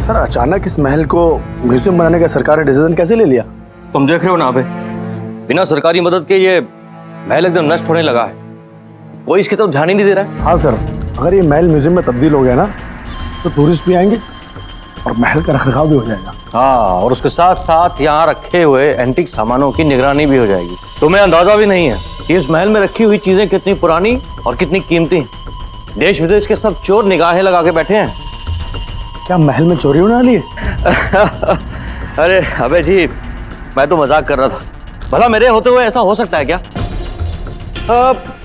Sir अचानक इस महल को म्यूजियम बनाने का सरकार ने डिसीजन कैसे ले लिया? तुम देख रहे हो ना अबे, बिना सरकारी मदद के ये महल एकदम नष्ट होने लगा है। कोई इसकी तरफ ध्यान ही नहीं दे रहा है। हाँ सर, अगर ये महल म्यूजियम में तब्दील हो गया ना तो टूरिस्ट भी आएंगे और महल का रखरखाव भी हो जाएगा। हाँ, और उसके साथ साथ यहाँ रखे हुए एंटीक सामानों की निगरानी भी हो जाएगी। तुम्हें अंदाजा भी नहीं है कि इस महल में रखी हुई चीजें कितनी पुरानी और कितनी कीमती। देश विदेश के सब चोर निगाहें लगा के बैठे हैं। क्या महल में चोरी होने वाली है? अरे अबे जी, मैं तो मजाक कर रहा था। भला मेरे होते हुए ऐसा हो सकता है क्या?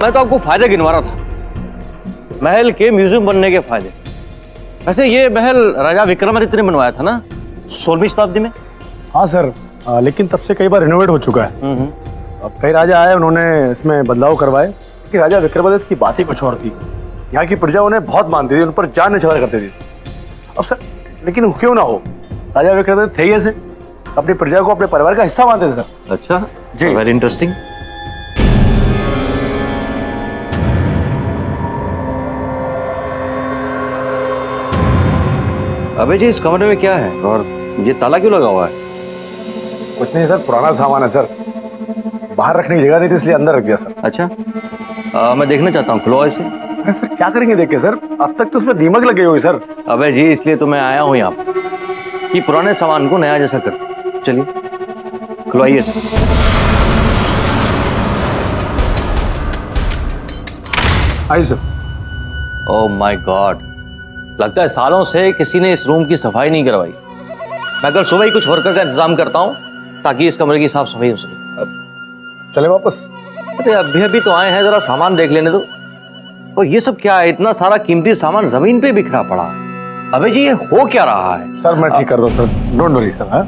मैं तो आपको फायदे गिनवा रहा था, महल के म्यूजियम बनने के फायदे। वैसे ये महल राजा विक्रमादित्य ने बनवाया था ना 16वीं शताब्दी में? हाँ सर, लेकिन तब से कई बार रिनोवेट हो चुका है। अब कई राजा आए, उन्होंने इसमें बदलाव करवाए कि राजा विक्रमादित्य की बात ही कुछ और थी। यहाँ की प्रजा उन्हें बहुत मानती थी, उन पर जान निछावर करती थी। अब सर लेकिन क्यों ना हो, राजा विक्रमादित्य थे ही ऐसे, अपनी प्रजा को अपने परिवार का हिस्सा मानते थे सर। अच्छा जी, वेरी इंटरेस्टिंग। अबे जी, इस कमरे में क्या है और ये ताला क्यों लगा हुआ है? कुछ नहीं सर, पुराना सामान है सर, बाहर रखने की जगह नहीं थी इसलिए अंदर रख दिया सर। अच्छा, मैं देखना चाहता हूँ, खुलो इसे। अरे सर क्या करेंगे देख के सर, अब तक तो उसमें दीमक लगी हुई सर। अबे जी, इसलिए तो मैं आया हूँ यहाँ पर कि पुराने सामान को नया जैसा कर। चलिए खुलवाइए इसे। आइए सर। ओह माय गॉड, लगता है सालों से किसी ने इस रूम की सफाई नहीं करवाई। मैं कल सुबह ही कुछ वर्कर का इंतजाम करता हूँ ताकि इस कमरे की साफ सफाई हो सके। अब चले वापस? अरे अभी अभी तो आए हैं, जरा सामान देख लेने दो। और ये सब क्या है? इतना सारा कीमती सामान जमीन पे बिखरा पड़ा है। अबे जी, ये हो क्या रहा है? सर मैं ठीक कर दूं सर, डोंट वरी सर। हाँ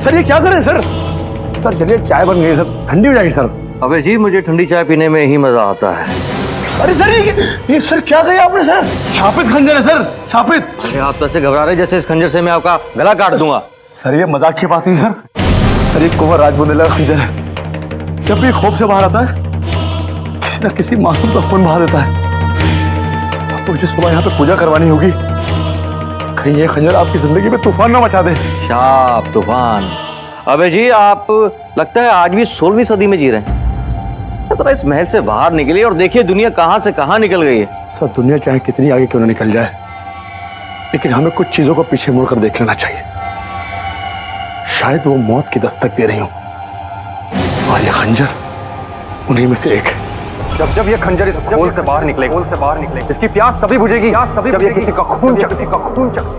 सर, ये क्या करें सर? सर चलिए, चाय बन गई सर, ठंडी हो जाएगी सर। अबे जी, मुझे ठंडी चाय पीने में ही मजा आता है। अरे सर ये सर क्या कहा आपने सर? शापित खंजर है सर, शापित। अरे आप तो ऐसे घबरा रहे जैसे इस खंजर से मैं आपका गला काट दूंगा। सर ये मजाक की बात नहीं सर। सर ये कुंवर राजबुंदेला का खंजर है, जब भी खोप से बाहर आता है किसी न किसी मासूम का खून बहा देता है। आपको मुझे सुबह यहाँ पे पूजा करवानी होगी, कहीं ये खंजर आपकी जिंदगी में तूफान ना मचा दे। शाप तूफान। अबे जी, आप लगता है आज भी 16वीं सदी में जी रहे हैं। तो इस महल से बाहर निकलिए और देखिए दुनिया कहां से कहां निकल गई है। सर दुनिया चाहे कितनी आगे क्यों ना निकल जाए, लेकिन हमें कुछ चीजों को पीछे मुड़कर देख लेना चाहिए। शायद वो मौत की दस्तक दे रही हो और ये खंजर उन्हीं में से एक है। जब ये खंजर इस खोल से बाहर निकलेगा, इसकी प्यास तभी बुझेगी जब ये किसी का खून चखे।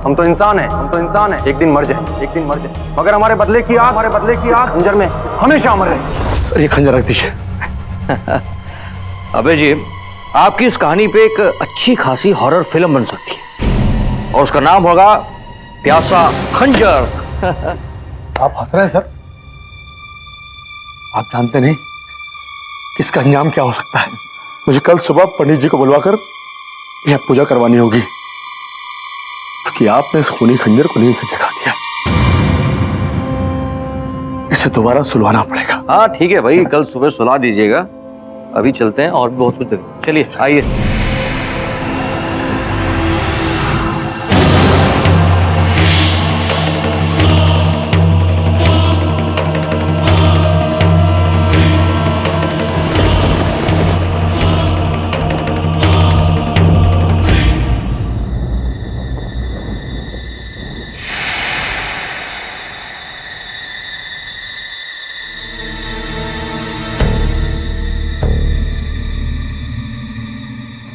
हम तो इंसान हैं, एक दिन मर जाए, मगर हमारे बदले की आग खंजर में हमेशा अमर रहे। सर ये खंजर रख दीजिए। अबे जी, आपकी इस कहानी पे एक अच्छी खासी हॉरर फिल्म बन सकती है और उसका नाम होगा प्यासा खंजर। आप हंस रहे हैं सर? आप जानते नहीं कि इसका अंजाम क्या हो सकता है। मुझे कल सुबह पंडित जी को बुलवाकर यह पूजा करवानी होगी कि आपने इस खूनी खंजर को नींद से जगा दिया। इसे दोबारा सुलवाना पड़ेगा। हाँ ठीक है भाई, कल सुबह सुला दीजिएगा। अभी चलते हैं और भी बहुत कुछ देखें। चलिए आइए।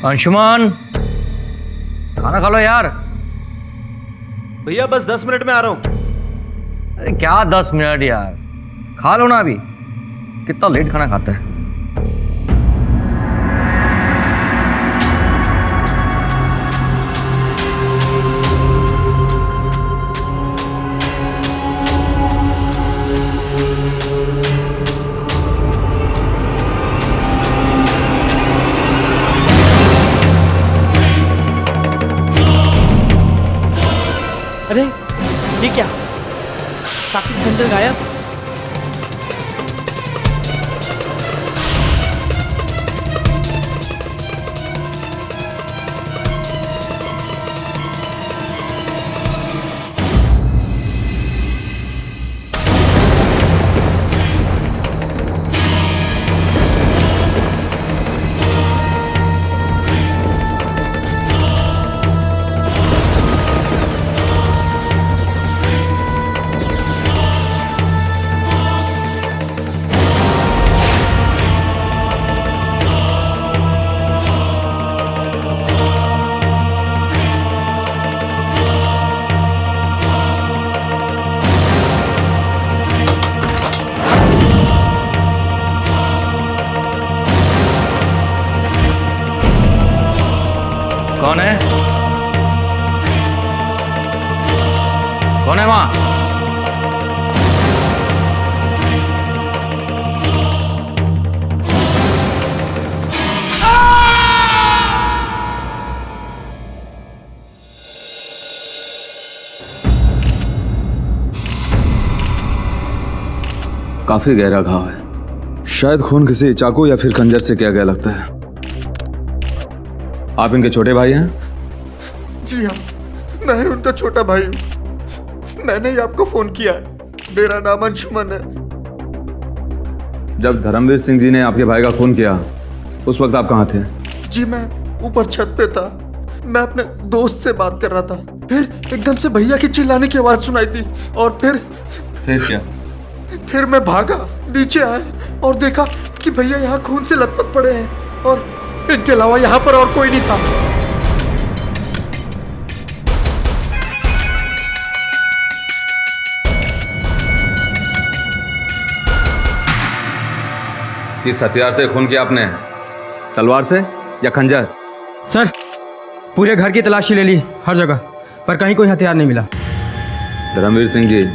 अंशुमान, खाना खा लो यार। भैया बस 10 मिनट में आ रहा हूं। अरे क्या 10 मिनट यार, खा लो ना अभी। कितना लेट खाना खाता है। अंकल गायब। कौन है? कौन है वहां? काफी गहरा घाव है, शायद खून किसी चाकू या फिर खंजर से किया गया लगता है। आप इनके छोटे भाई हैं? जी हाँ, मैं ही उनका छोटा भाई हूँ। मैंने ही आपको फोन किया है। मेरा नाम अंशुमन है। जब धर्मवीर सिंह जी ने आपके भाई का खून किया उस वक्त आप कहाँ थे? जी मैं ऊपर छत पे था। मैं अपने दोस्त से बात कर रहा था। फिर एकदम से भैया की चिल्लाने की आवाज सुनाई दी और फिर क्या? फिर मैं भागा, नीचे आया और देखा कि भैया यहाँ खून से लथपथ पड़े हैं और इनके अलावा यहाँ पर और कोई नहीं था। किस हथियार से खून किया आपने? तलवार से या खंजर? सर पूरे घर की तलाशी ले ली, हर जगह, पर कहीं कोई हथियार नहीं मिला। धर्मवीर सिंह जी,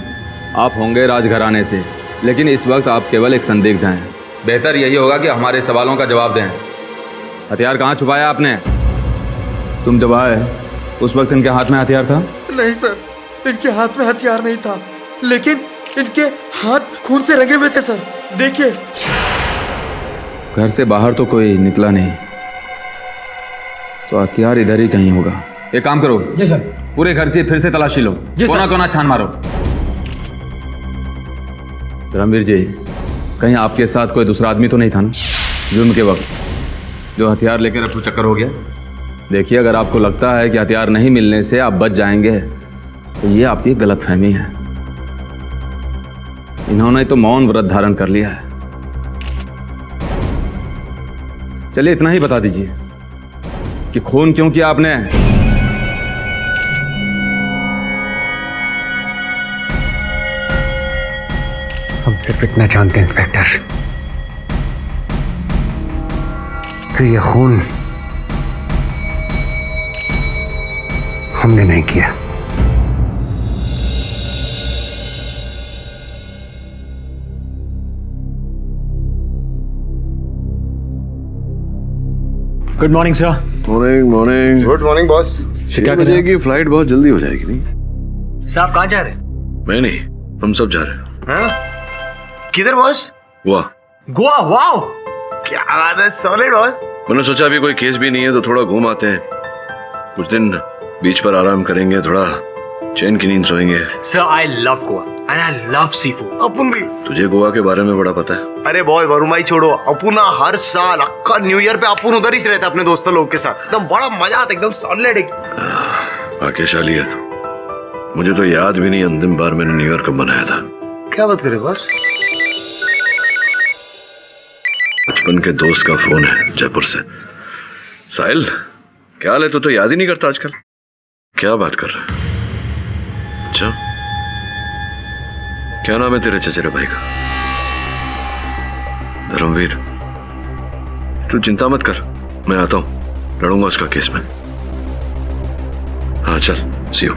आप होंगे राजघराने से, लेकिन इस वक्त आप केवल एक संदिग्ध हैं। बेहतर यही होगा कि हमारे सवालों का जवाब दें। हथियार कहाँ छुपाया आपने? तुम जब आए उस वक्त इनके हाथ में हथियार था? नहीं सर, इनके हाथ में हथियार नहीं था, लेकिन इनके हाथ खून से रंगे हुए थे सर। देखिए। घर से बाहर तो कोई निकला नहीं, तो हथियार इधर ही कहीं होगा। एक काम करो। जी सर। पूरे घर की फिर से तलाशी लो, कोना कोना छान मारो। धर्मवीर जी, कहीं आपके साथ कोई दूसरा आदमी तो नहीं था ना जुर्म के वक्त, जो हथियार लेकर रफू चक्कर हो गया? देखिए, अगर आपको लगता है कि हथियार नहीं मिलने से आप बच जाएंगे तो ये आपकी गलतफहमी है। इन्होंने तो मौन व्रत धारण कर लिया है। चलिए इतना ही बता दीजिए कि खून क्यों किया आपने? हम सिर्फ इतना जानते हैं इंस्पेक्टर कि यह खून हमने नहीं किया। Good morning sir. Morning morning. Good morning boss. 6 बजे की फ्लाइट बहुत जल्दी हो जाएगी नहीं? साहब कहाँ जा रहे हैं? मैं नहीं, हम सब जा रहे हैं। हाँ? किधर बॉस? वाह, गोवा। वाओ, क्या बात है, सॉलिड बॉस। मैंने सोचा अभी कोई केस भी नहीं है तो थोड़ा घूम आते हैं, कुछ दिन बीच पर आराम करेंगे, थोड़ा चैन की नींद सोएंगे। Sir I love Goa and I love seafood. अपुन भी। तुझे गोवा के बारे में बड़ा पता है? अरे बॉस वरुमाई छोड़ो, अपुना हर साल अक्का न्यू ईयर पे अपुन उधर ही रहता अपने दोस्तों लोग के साथ। एकदम बड़ा मजा आता, एकदम सॉलिड। भाग्यशाली है तो। मुझे तो याद भी नहीं अंतिम बार मैंने न्यू ईयर कब मनाया था। क्या बात करे बॉस? बचपन के दोस्त का फोन है जयपुर से। साहिल, क्या हाल है? तू तो याद ही नहीं करता आजकल। क्या बात कर रहा है? अच्छा, क्या नाम है तेरे चचेरे भाई का? धर्मवीर। तू चिंता मत कर, मैं आता हूं, लड़ूंगा उसका केस में। हाँ चल, सी यू।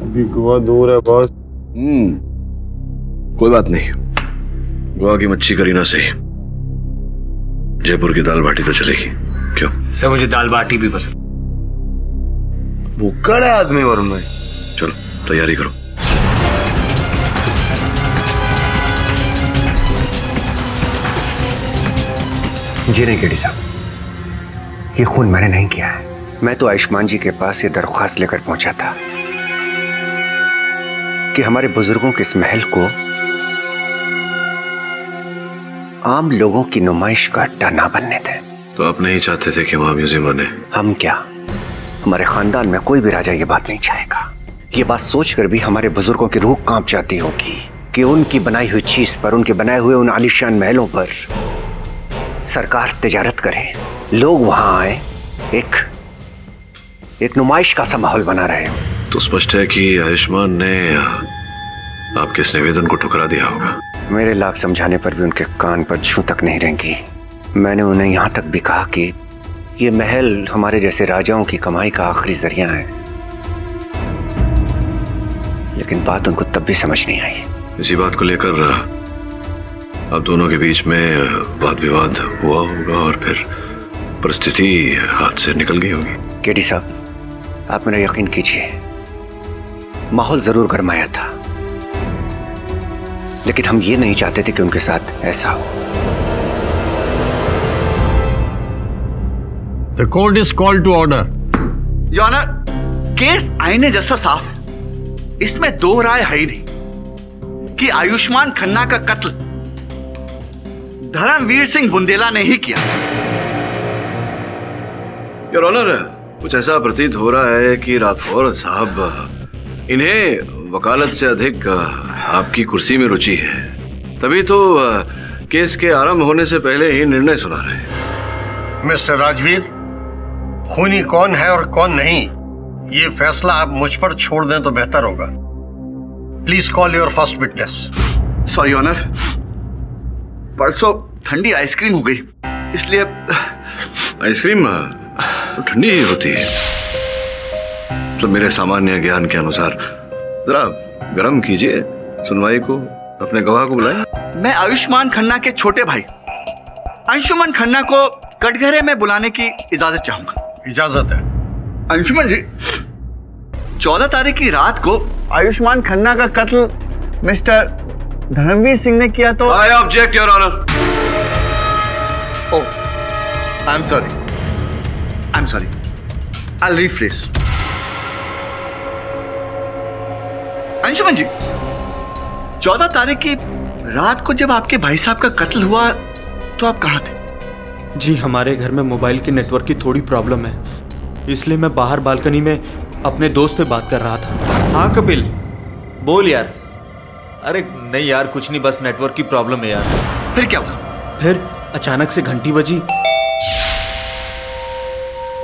अभी गोवा दूर है बॉस। कोई बात नहीं, गोवा की मच्छी करी ना सही, जयपुर की दाल बाटी तो चलेगी। क्यों? सर मुझे दाल बाटी भी पसंद। भूखड़ है आदमी वरुण भाई। चलो तैयारी करो। जी नहीं केडी साहब, ये खून मैंने नहीं किया है। मैं तो आयुष्मान जी के पास ये दरख्वास्त लेकर पहुंचा था कि हमारे बुजुर्गों के इस महल को आम लोगों की नुमाइश का अड्डा ना बनने दें। तो आप नहीं चाहते थे कि वहां म्यूजियम बने? हम क्या, हमारे खानदान में कोई भी राजा ये बात नहीं चाहेगा। ये बात सोचकर भी हमारे बुजुर्गों की रूह कांप जाती होगी कि उनकी बनाई हुई चीज पर, उनके बनाए हुए उन आलीशान महलों पर सरकार तिजारत करे, लोग वहां आए, एक नुमाइश का सा माहौल बना रहे। तो स्पष्ट है कि आयुष्मान ने आपके इस निवेदन को ठुकरा दिया होगा। मेरे लाख समझाने पर भी उनके कान पर जूं तक नहीं रेंगी। मैंने उन्हें यहां तक भी कहा कि ये महल हमारे जैसे राजाओं की कमाई का आखिरी जरिया है, लेकिन बात उनको तब भी समझ नहीं आई। इसी बात को लेकर आप दोनों के बीच में वाद विवाद हुआ होगा और फिर परिस्थिति हाथ से निकल गई होगी। केडी साहब, आप मेरा यकीन कीजिए, माहौल जरूर गरमाया था, लेकिन हम ये नहीं चाहते थे कि उनके साथ ऐसा हो। The court is called to order. Your honour, case आईने जैसा साफ है। इसमें दो राय है ही नहीं कि आयुष्मान खन्ना का कत्ल धर्मवीर सिंह बुंदेला ने ही किया। योर ऑनर, कुछ ऐसा प्रतीत हो रहा है कि राठौर साहब इन्हें वकालत से अधिक आपकी कुर्सी में रुचि है, तभी तो केस के आरंभ होने से पहले ही निर्णय सुना रहे हैं। मिस्टर राजवीर, खूनी कौन है और कौन नहीं, ये फैसला आप मुझ पर छोड़ दें तो बेहतर होगा। Please call your first witness. Sorry honour, परसों ठंडी आइसक्रीम हो गई, इसलिए। आइसक्रीम तो ठंडी ही होती है, मतलब मेरे सामान्य ज्ञान के अनुसार। जरा गर्म कीजिए, सुनवाई को, अपने गवाह को बुलाएं। मैं आयुष्मान खन्ना के छोटे भाई अंशुमन खन्ना को कटघरे में बुलाने की इजाजत चाहूंगा। इजाजत है। अंशुमन जी, 14 तारीख की रात को आयुष्मान खन्ना का कत्ल मिस्टर धर्मवीर सिंह ने किया तो। I object your honour. Oh, I am sorry, I will refresh. Anshuman ji, 14 तारीख की रात को जब आपके भाई साहब का कत्ल हुआ तो आप कहाँ थे? जी, हमारे घर में मोबाइल की नेटवर्क की थोड़ी प्रॉब्लम है, इसलिए मैं बाहर बालकनी में अपने दोस्त से बात कर रहा था। हाँ कपिल, बोल यार। अरे नहीं यार, कुछ नहीं, बस नेटवर्क की प्रॉब्लम है यार। फिर क्या हुआ? फिर अचानक से घंटी बजी।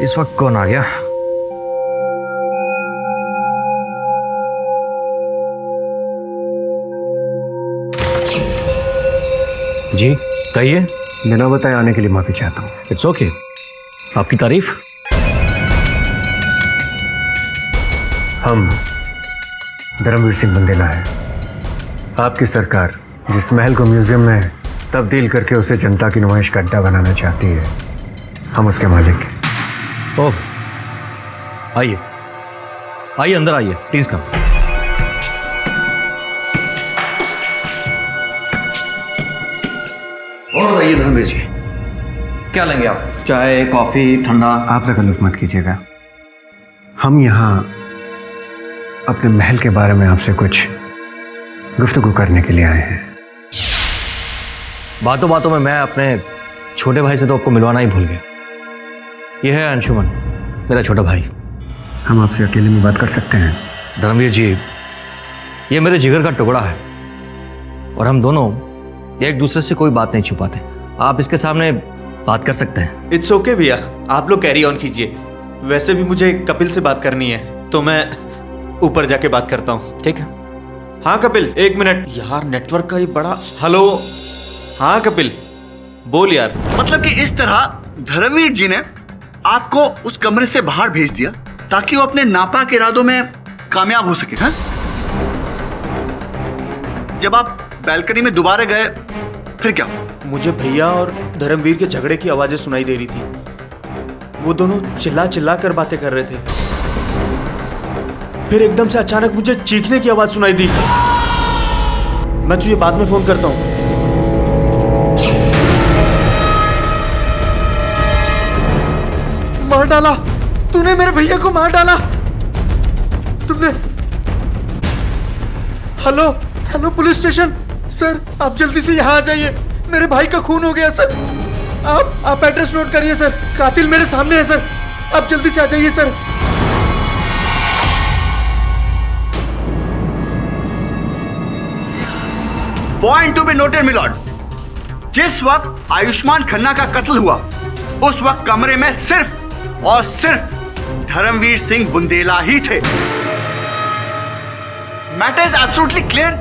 इस वक्त कौन आ गया? जी कहिए। बिना बताए आने के लिए माफी चाहता हूँ। इट्स ओके, आपकी तारीफ। हम धर्मवीर सिंह बुंदेला है। आपकी सरकार जिस महल को म्यूजियम में तब्दील करके उसे जनता की नुमाइश का अड्डा बनाना चाहती है, हम उसके मालिक हैं। ओह, आइए आइए, अंदर आइए, प्लीज कम। और बताइए धर्मवीर जी, क्या लेंगे आप? चाय, कॉफी, ठंडा? आप तकल्लुफ मत कीजिएगा। हम यहाँ अपने महल के बारे में आपसे कुछ गुफ्तगू करने के लिए आए हैं। बातों बातों में मैं अपने छोटे भाई से तो आपको मिलवाना ही भूल गया। यह है अंशुमन, मेरा छोटा भाई। हम आपसे अकेले में बात कर सकते हैं? धर्मवीर जी, ये मेरे जिगर का टुकड़ा है और हम दोनों एक दूसरे से कोई बात नहीं छुपाते। आप इसके सामने बात कर सकते हैं। इट्स ओके भैया, आप लोग कैरी ऑन कीजिए। वैसे भी मुझे कपिल से बात करनी है, तो मैं ऊपर जाके बात करता हूँ। ठीक है। हाँ कपिल, एक मिनट यार, नेटवर्क का ये बड़ा। हेलो, हाँ कपिल, बोल यार। मतलब कि इस तरह धर्मवीर जी ने आपको उस कमरे से बाहर भेज दिया ताकि वो अपने नापाक इरादों में कामयाब हो सके। हाँ? जब आप बैल्कनी में दोबारा गए फिर क्या? मुझे भैया और धर्मवीर के झगड़े की आवाजें सुनाई दे रही थी। वो दोनों चिल्ला चिल्ला कर बातें कर रहे थे। फिर एकदम से अचानक मुझे चीखने की आवाज सुनाई दी। मैं तुझे बाद में फोन करता हूँ। मार डाला, तूने मेरे भैया को मार डाला, तुमने। Hello hello police station, sir आप जल्दी से यहाँ आ जाइए, मेरे भाई का खून हो गया सर। आप एड्रेस नोट करिए सर, कातिल मेरे सामने है सर, आप जल्दी से आ जाइए sir. Point to be noted milord, जिस वक्त आयुष्मान खन्ना का कत्ल हुआ उस वक्त कमरे में सिर्फ और सिर्फ धर्मवीर सिंह बुंदेला ही थे। मैटर इज एब्सोल्युटली क्लियर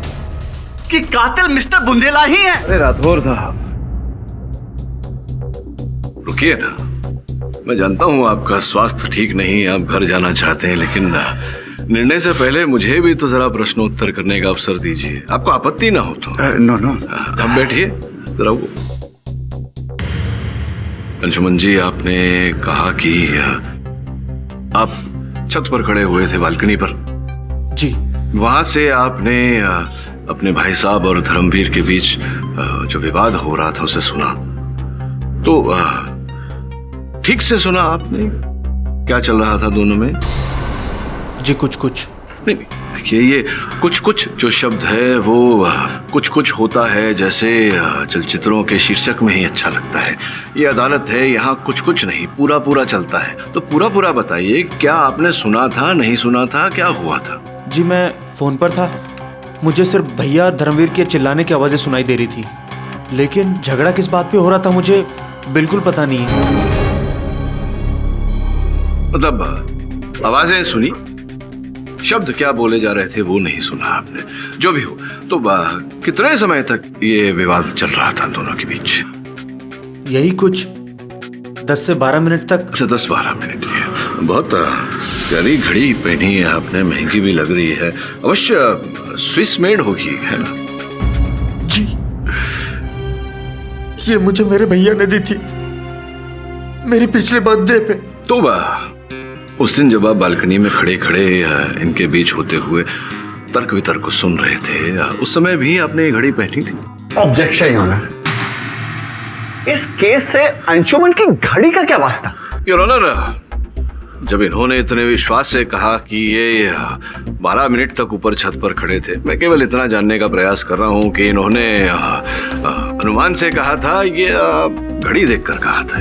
कि कातिल मिस्टर बुंदेला ही है। अरे राठौर साहब रुकिए ना, मैं जानता हूं आपका स्वास्थ्य ठीक नहीं है, आप घर जाना चाहते हैं, लेकिन निर्णय से पहले मुझे भी तो जरा प्रश्नोत्तर करने का अवसर दीजिए, आपको आपत्ति ना हो तो। नो नो, अब बैठिए जरा। वो अंशुमन जी, आपने कहा कि आप छत पर खड़े हुए थे, बालकनी पर। जी। वहां से आपने अपने भाई साहब और धर्मवीर के बीच जो विवाद हो रहा था उसे सुना, तो ठीक से सुना आपने? क्या चल रहा था दोनों में? जी कुछ कुछ नहीं, देखिए ये कुछ कुछ जो शब्द है वो कुछ कुछ होता है जैसे चलचित्रों के शीर्षक में ही अच्छा लगता है। ये अदालत है, यहाँ कुछ कुछ नहीं, पूरा पूरा चलता है। तो पूरा पूरा बताइए, क्या आपने सुना था, नहीं सुना था, क्या हुआ था? जी मैं फोन पर था, मुझे सिर्फ भैया धर्मवीर के चिल्लाने की आवाजें सुनाई दे रही थी, लेकिन झगड़ा किस बात पे हो रहा था मुझे बिल्कुल पता नहीं है। मतलब आवाजें सुनी, शब्द क्या बोले जा रहे थे वो नहीं सुना आपने। जो भी हो, तो कितने समय तक ये विवाद चल रहा था दोनों के बीच? यही कुछ 10 से 12 मिनट तक। अच्छा 10-12 मिनट है। बहुत प्यारी घड़ी पहनी है आपने, महंगी भी लग रही है, अवश्य स्विस मेड होगी, है ना? जी, ये मुझे मेरे भैया ने दी थी मेरी पिछले बर्थडे पे। तो उस दिन जब आप बालकनी में खड़े खड़े इनके बीच होते हुए तर्क वितर्क को सुन रहे थे, उस समय भी आपने ये घड़ी पहनी थी? ऑब्जेक्शन योर ऑनर, इस केस से अंशुमन की घड़ी का क्या वास्ता? योर ऑनर, जब इन्होंने इतने विश्वास से कहा कि ये 12 मिनट तक ऊपर छत पर खड़े थे, मैं केवल इतना जानने का प्रयास कर रहा हूं कि इन्होंने अनुमान से कहा था, ये घड़ी देखकर कहा था।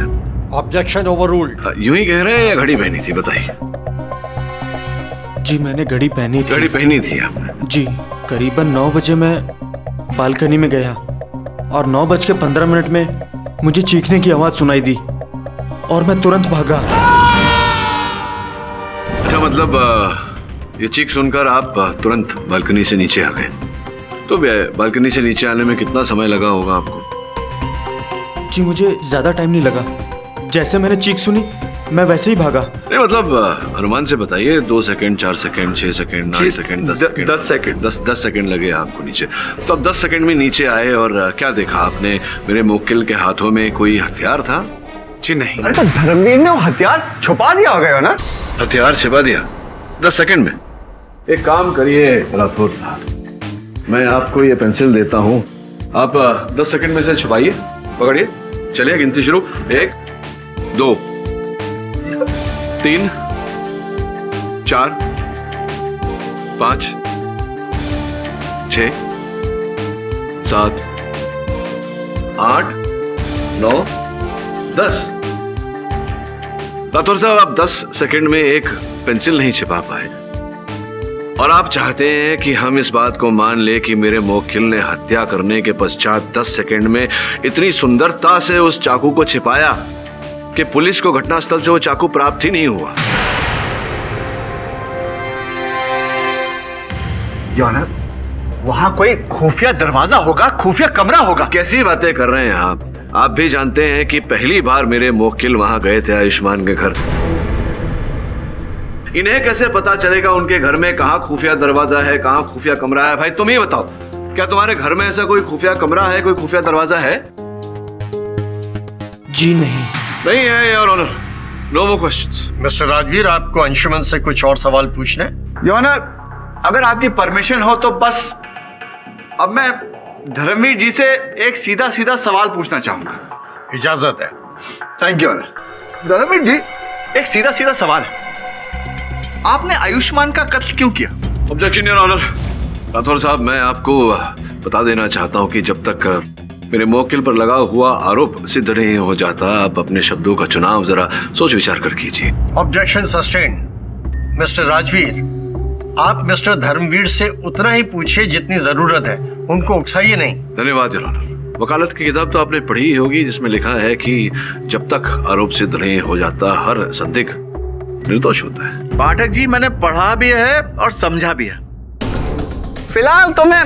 Objection overruled. यूं ही कह रहे हैं या घड़ी पहनी थी, बताइए। जी मैंने घड़ी पहनी थी। घड़ी पहनी थी आपने? जी, करीबन 9 बजे मैं बालकनी में गया और 9:15 में मुझे चीखने की आवाज सुनाई दी और मैं तुरंत भागा। अच्छा, मतलब ये चीख सुनकर आप तुरंत बालकनी से नीचे आ गए। तो बालकनी से नीचे आने में कितना समय लगा होगा आपको? जी मुझे ज्यादा टाइम नहीं लगा, जैसे मैंने चीख सुनी मैं वैसे ही भागा। नहीं मतलब अनुमान से बताइए, 2 second, 4 second, 6 second, 8 second, 10 second. 10 second लगे आपको नीचे। तो अब 10 सेकंड में नीचे आए और क्या देखा आपने? मेरे मुवक्किल के हाथों में कोई हथियार था? जी नहीं। अरे तो धर्मवीर ने वो हथियार छुपा दिया होगा ना? हथियार छिपा दिया 10 सेकंड में? एक काम करिए राठौर साहब, मैं आपको ये पेंसिल देता हूँ, आप 10 सेकंड में से छुपाइए, पकड़िए, चलिए गिनती शुरू। 1 2 3 4 5 6 7 8 9 10। राठौर साहब, आप 10 सेकंड में एक पेंसिल नहीं छिपा पाए और आप चाहते हैं कि हम इस बात को मान ले कि मेरे मुवक्किल ने हत्या करने के पश्चात 10 सेकंड में इतनी सुंदरता से उस चाकू को छिपाया कि पुलिस को घटनास्थल से वो चाकू प्राप्त ही नहीं हुआ। योनर, वहां कोई खुफिया दरवाजा होगा, खुफिया कमरा होगा। कैसी बातें कर रहे हैं आप? आप भी जानते हैं कि पहली बार मेरे मुवक्किल वहां गए थे आयुष्मान के घर। इन्हें कैसे पता चलेगा उनके घर में कहाँ खुफिया दरवाजा है, कहाँ खुफिया कमरा है? भाई तुम ही बताओ, क्या तुम्हारे घर में ऐसा कोई खुफिया कमरा है, कोई खुफिया दरवाजा है? जी नहीं। नहीं है your honour, no more questions. Mister Rajveer, आपको अंशुमन से कुछ और सवाल पूछने? योर ऑनर, अगर आपकी परमिशन हो तो बस अब मैं धर्मवीर जी से एक सीधा सीधा सवाल पूछना चाहूंगा। इजाजत है। Thank you honour. Dharamvir ji, एक सीधा सीधा सवाल है, आपने आयुष्मान का कत्ल क्यों किया? Objection your honour. राठौर साहब, मैं आपको बता देना चाहता हूं कि जब तक मेरे मौकिल पर लगा हुआ आरोप सिद्ध नहीं हो जाता, आप अपने शब्दों का चुनाव जरा सोच विचार कर कीजिए। Objection sustained. मिस्टर राजवीर, आप मिस्टर धर्मवीर से उतना ही पूछिए जितनी जरूरत है, उनको उकसाइए नहीं। धन्यवाद योर ऑनर। वकालत की किताब तो आपने पढ़ी ही होगी, जिसमें लिखा है कि जब तक आरोप सिद्ध नहीं हो जाता हर संदिग्ध निर्दोष होता है। पाठक जी, मैंने पढ़ा भी है और समझा भी है। फिलहाल तो मैं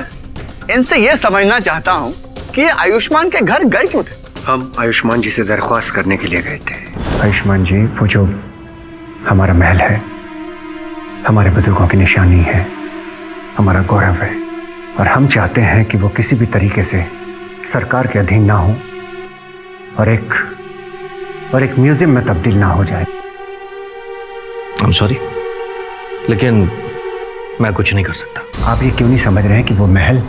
इनसे यह समझना चाहता हूँ कि ये आयुष्मान के घर गए क्यों थे? हम आयुष्मान जी से दरख्वास्त करने के लिए गए थे। आयुष्मान जी, वो जो हमारा महल है, हमारे बुजुर्गों की निशानी है, हमारा गौरव है, और हम चाहते हैं कि वो किसी भी तरीके से सरकार के अधीन ना हो और एक म्यूजियम में तब्दील ना हो जाए। I'm sorry, लेकिन मैं कुछ नहीं कर सकता। आप ये क्यों नहीं समझ रहे हैं कि वो महल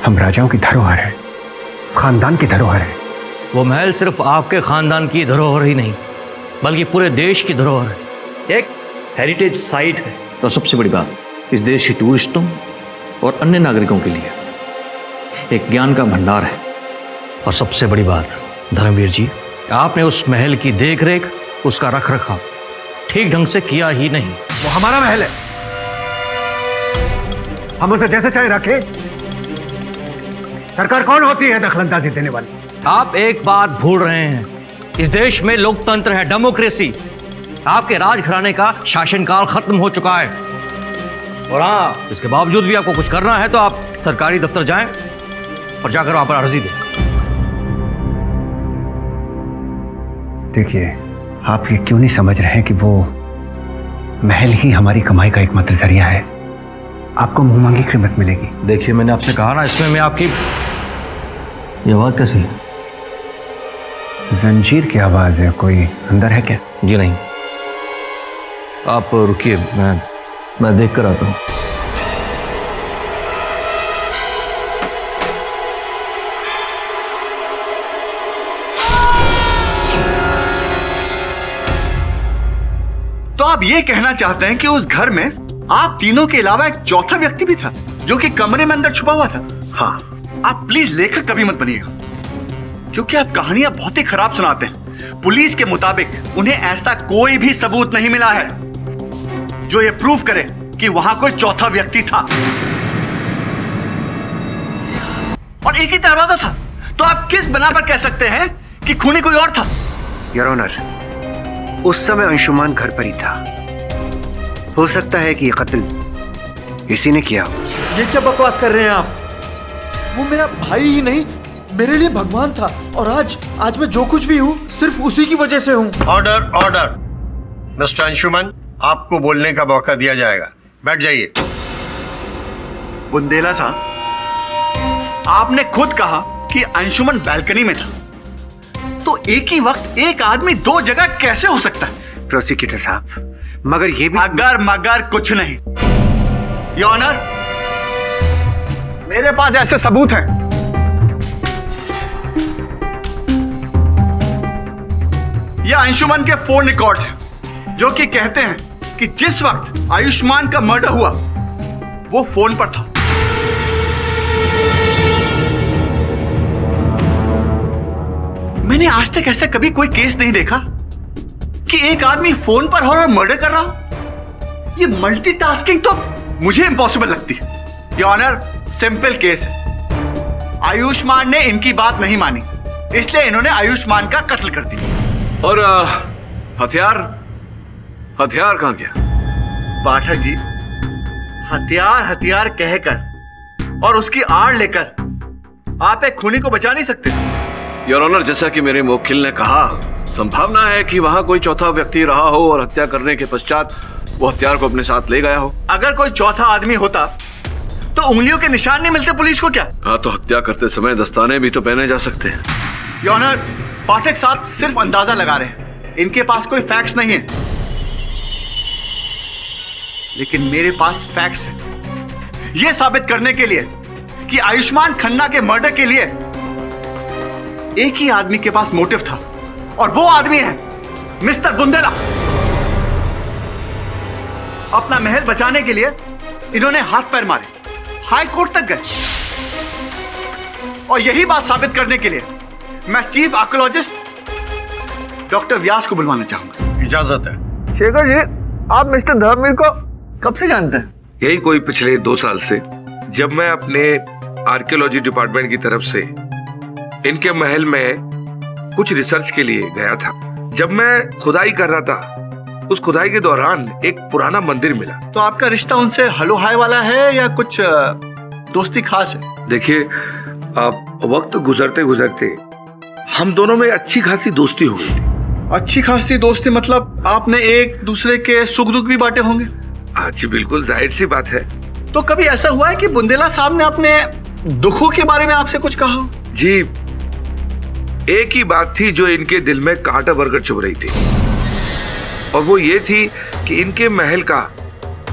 हम राजाओं की धरोहर है, खानदान की धरोहर है। वो महल सिर्फ आपके खानदान की धरोहर ही नहीं, बल्कि पूरे देश की धरोहर है। एक हेरिटेज साइट है, और सबसे बड़ी बात, इस देश के टूरिस्टों और अन्य नागरिकों के लिए एक ज्ञान का भंडार है। और सबसे बड़ी बात धर्मवीर जी, आपने उस महल की देखरेख, उसका रख रखाव ठीक ढंग से किया ही नहीं। वो हमारा महल है, हम उसे जैसे चाहे रखें। सरकार कौन होती है दखलंदाजी देने वाली? आप एक बात भूल रहे हैं, इस देश में लोकतंत्र है, डेमोक्रेसी। आपके राजघराने का शासनकाल खत्म हो चुका है। और हाँ, इसके बावजूद भी आपको कुछ करना है तो आप सरकारी दफ्तर जाएं और जाकर वहां पर अर्जी दें। देखिए, आप ये क्यों नहीं समझ रहे हैं कि वो महल ही हमारी कमाई का एकमात्र जरिया है। आपको मुंह मांगी कीमत मिलेगी। देखिए, मैंने आपसे कहा ना, इसमें मैं आपकी ये आवाज कैसी है? जंजीर की आवाज है। कोई अंदर है क्या? जी नहीं, आप रुकिए, मैं देख कर आता हूं। तो आप ये कहना चाहते हैं कि उस घर में आप तीनों के अलावा एक चौथा व्यक्ति भी था, जो कि कमरे में अंदर छुपा हुआ था? हाँ। आप प्लीज लेखक कभी मत बनिएगा, क्योंकि आप कहानियां बहुत ही खराब सुनाते हैं। पुलिस के मुताबिक उन्हें ऐसा कोई भी सबूत नहीं मिला है जो ये प्रूव करे कि वहां कोई चौथा व्यक्ति था। और एक ही दरवाजा था, तो आप किस बना पर कह सकते हैं कि खूनी कोई और था? योर ऑनर, उस समय अंशुमान घर पर ही था। हो सकता है कि ये कत्ल इसी ने किया हो। ये क्या बकवास कर रहे हैं आप? वो मेरा भाई ही नहीं, मेरे लिए भगवान था, और आज मैं जो कुछ भी हूँ सिर्फ उसी की वजह से हूँ। Order, order. मिस्टर अंशुमन, आपको बोलने का मौका दिया जाएगा, बैठ जाइए। बुंदेला साहब, आपने खुद कहा कि अंशुमन बालकनी में था, तो एक ही वक्त एक आदमी दो जगह कैसे हो सकता है? प्रोसिक्यूटर साहब, मगर ये भी मगर कुछ नहीं। योर ऑनर, मेरे पास ऐसे सबूत हैं। ये अंशुमन के फोन रिकॉर्ड्स हैं, जो कि कहते हैं कि जिस वक्त आयुष्मान का मर्डर हुआ वो फोन पर था। मैंने आज तक ऐसा कभी कोई केस नहीं देखा कि एक आदमी फोन पर हो और मर्डर कर रहा हो। ये मल्टीटास्किंग तो मुझे इम्पॉसिबल लगती है। योर ऑनर, सिंपल केस है। आयुष्मान ने इनकी बात नहीं मानी, इसलिए इन्होंने आयुष्मान का कत्ल कर दिया। और हथियार कहां गया? पाठक जी, हथियार कहकर और उसकी आड़ लेकर आप एक खूनी को बचा नहीं सकते। योर ऑनर, जैसा कि मेरे मुवक्किल ने कहा, संभावना है कि वहां कोई चौथा व्यक्ति रहा हो और हत्या करने के पश्चात वो हथियार को अपने साथ ले गया हो। अगर कोई चौथा आदमी होता तो उंगलियों के निशान नहीं मिलते पुलिस को क्या? हाँ, तो हत्या करते समय दस्ताने भी तो पहने जा सकते हैं। योर ऑनर, पाठक साहब सिर्फ अंदाजा लगा रहे हैं, इनके पास कोई फैक्ट्स नहीं है। लेकिन मेरे पास फैक्ट्स हैं, यह साबित करने के लिए कि आयुष्मान खन्ना के मर्डर के लिए एक ही आदमी के पास मोटिव था, और वो आदमी है मिस्टर बुंदेला, अपना महल बचाने के लिए इन्होंने हाथ पैर मारे, हाई कोर्ट तक गए। और यही बात साबित करने के लिए मैं चीफ आर्कियोलॉजिस्ट डॉक्टर व्यास को बुलवाना चाहूंगा। इजाजत है। शेखर जी, आप मिस्टर धर्मवीर को कब से जानते हैं? यही कोई पिछले 2 साल से, जब मैं अपने आर्कियोलॉजी डिपार्टमेंट की तरफ से इनके महल में कुछ रिसर्च के लिए गया था। जब मैं खुदाई कर रहा था, उस खुदाई के दौरान एक पुराना मंदिर मिला। तो आपका रिश्ता उनसे हलो हाय वाला है या कुछ दोस्ती खास है? देखिए, अब वक्त गुजरते गुजरते हम दोनों में अच्छी खासी दोस्ती हो गई थी। अच्छी खासी दोस्ती मतलब आपने एक दूसरे के सुख दुख भी बांटे होंगे? हाँ जी, बिल्कुल जाहिर सी बात है। तो कभी ऐसा हुआ है कि बुंदेला साहब ने अपने दुखों के बारे में आपसे कुछ कहा? जी, एक ही बात थी जो इनके दिल में कांटा बरकर चुभ रही थी, और वो ये थी कि इनके महल का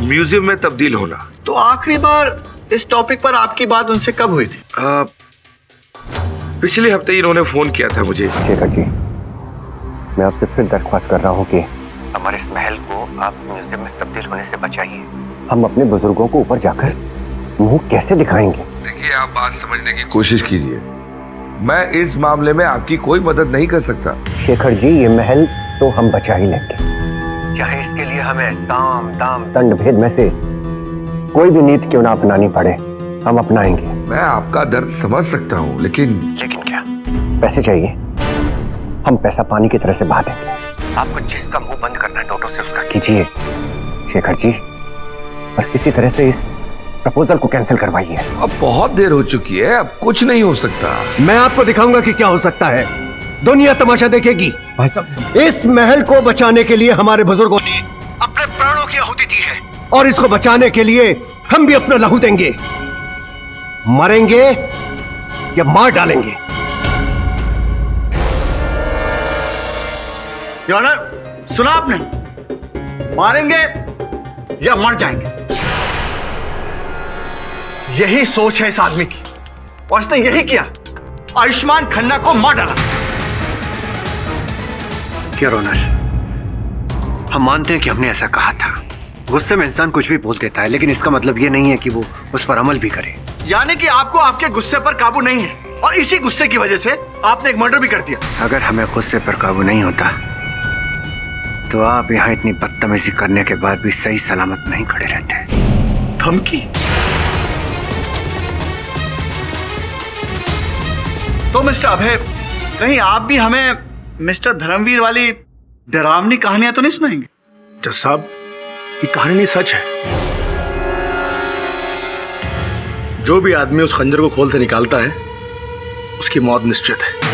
म्यूजियम में तब्दील होना। तो आखिरी बार इस टॉपिक पर आपकी बात उनसे कब हुई थी? पिछले हफ्ते इन्होंने फोन किया था मुझे। शेखर जी, मैं आपसे फिर दरख्वास्त कर रहा हूँ कि हमारे इस महल को आप म्यूजियम में तब्दील होने से बचाइए। हम अपने बुजुर्गों को ऊपर जाकर मुंह कैसे दिखाएंगे? देखिए, आप बात समझने की कोशिश कीजिए। मैं इस मामले में आपकी कोई मदद नहीं कर सकता। शेखर जी, ये महल तो हम बचा ही लेंगे, चाहे इसके लिए हमें साम दाम दंड भेद में से कोई भी नीति क्यों ना अपनानी पड़े, हम अपनाएंगे। मैं आपका दर्द समझ सकता हूँ, लेकिन क्या? पैसे चाहिए? हम पैसा पानी की तरह से बहा देंगे। आपको जिसका मुंह बंद करना है नोटों से, उसका कीजिए शेखर जी, और किसी तरह से इस प्रपोजल को कैंसिल करवाइए। अब बहुत देर हो चुकी है, अब कुछ नहीं हो सकता। मैं आपको दिखाऊंगा कि क्या हो सकता है। दुनिया तमाशा देखेगी। भाई साहब, इस महल को बचाने के लिए हमारे बुजुर्गों ने अपने प्राणों की आहुति दी है, और इसको बचाने के लिए हम भी अपना लहू देंगे। मरेंगे या मार डालेंगे। योर ऑनर, सुना आपने? मारेंगे या मर जाएंगे, यही सोच है इस आदमी की, और इसने यही किया। आयुष्मान खन्ना को मार डाला। योर ऑनर, हम मानते हैं कि हमने ऐसा कहा था। गुस्से में इंसान कुछ भी बोल देता है, लेकिन इसका मतलब ये नहीं है कि वो उस पर अमल भी करे। यानी कि आपको आपके गुस्से पर काबू नहीं है, और इसी गुस्से की वजह से आपने एक मर्डर भी कर दिया। अगर हमें गुस्से पर काबू नहीं होता तो आप यहाँ इतनी बदतमीजी करने के बाद भी सही सलामत नहीं खड़े रहते। धमकी? तो मिस्टर अभय, कहीं आप भी हमें मिस्टर धर्मवीर वाली डरावनी कहानियां तो नहीं सुनाएंगे? जज साहब, ये कहानी नहीं सच है। जो भी आदमी उस खंजर को खोल से निकालता है, उसकी मौत निश्चित है।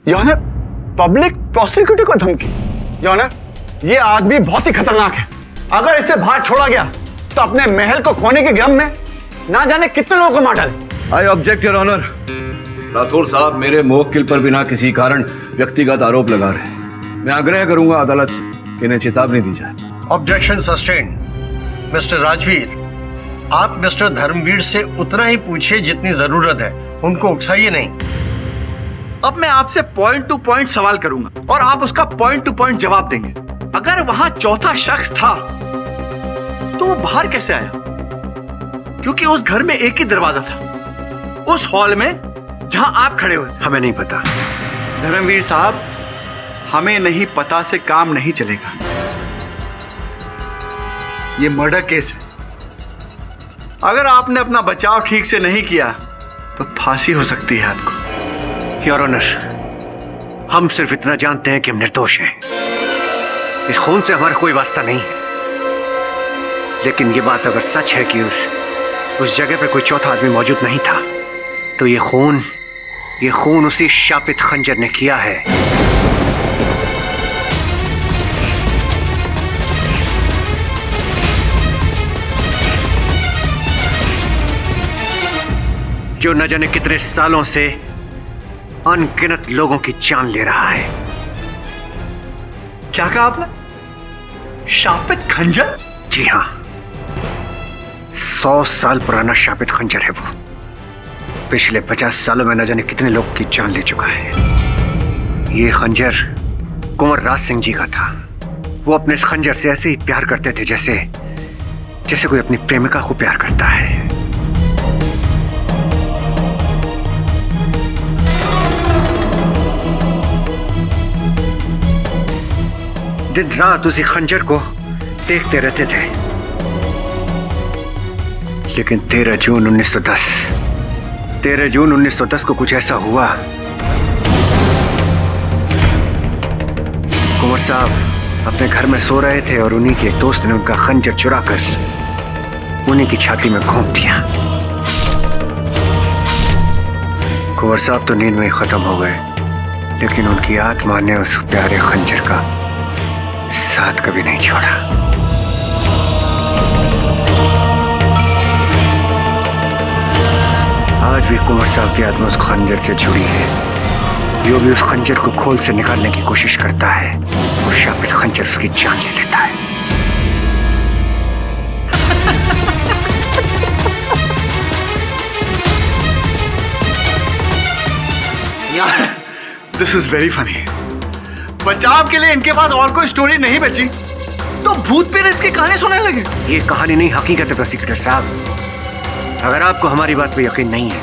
योनर, पब्लिक प्रोसिक्यूटर को धमकी? योनर, ये आदमी बहुत ही खतरनाक है। अगर इसे बाहर छोड़ा गया तो अपने महल को खोने के गम में ना जाने कितने लोगों को मार डाले। I object your honour. Rathore साहब मेरे मुवक्किल पर बिना किसी कारण व्यक्तिगत आरोप लगा रहे हैं। मैं आग्रह करूंगा अदालत से इन्हें चेतावनी दी जाए। Objection sustained. मिस्टर राजवीर, आप मिस्टर धर्मवीर से उतना ही पूछिए जितनी जरूरत है, उनको उकसाइए नहीं। अब मैं आपसे पॉइंट टू पॉइंट सवाल करूंगा और आप उसका पॉइंट टू पॉइंट जवाब देंगे। अगर वहां चौथा शख्स था तो वो बाहर कैसे आया? क्योंकि उस घर में एक ही दरवाजा था, उस हॉल में जहां आप खड़े हुए। हमें नहीं पता धर्मवीर साहब, हमें नहीं पता से काम नहीं चलेगा। ये मर्डर केस है। अगर आपने अपना बचाव ठीक से नहीं किया तो फांसी हो सकती है आपको। योर ऑनर, हम सिर्फ इतना जानते हैं कि हम निर्दोष हैं। इस खून से हमारा कोई वास्ता नहीं है। लेकिन ये बात अगर सच है कि उस जगह पे कोई चौथा आदमी मौजूद नहीं था, तो ये खून उसी शापित खंजर ने किया है। जो न जाने कितने सालों से अनगिनत लोगों की जान ले रहा है। क्या कहा आपने? शापित खंजर? जी हाँ, 100 साल पुराना शापित खंजर है वो। पिछले 50 सालों में न जाने कितने लोगों की जान ले चुका है। ये खंजर कुंवर राज सिंह जी का था। वो अपने इस खंजर से ऐसे ही प्यार करते थे जैसे जैसे कोई अपनी प्रेमिका को प्यार करता है। दिन रात उसी खंजर को देखते रहते थे। लेकिन 13 जून 1910 को कुछ ऐसा हुआ। कुंवर साहब अपने घर में सो रहे थे और उन्हीं के एक दोस्त ने उनका खंजर चुराकर उन्हीं की छाती में घोंप दिया। कुंवर साहब तो नींद में ही खत्म हो गए, लेकिन उनकी आत्मा ने उस प्यारे खंजर का साथ कभी नहीं छोड़ा। आज भी कुंवर साहब की आत्मा उस खंजर से जुड़ी है। जो भी उस खंजर को खोल से निकालने की कोशिश करता है, वो शापित खंजर उसकी जान ले लेता है। यार, दिस इज वेरी फनी। बचाव के लिए इनके पास और कोई स्टोरी नहीं बची तो भूत प्रेत की कहानी सुनाने लगे। ये कहानी नहीं, हकीकत है प्रोसिक्यूटर साहब। अगर आपको हमारी बात पे यकीन नहीं है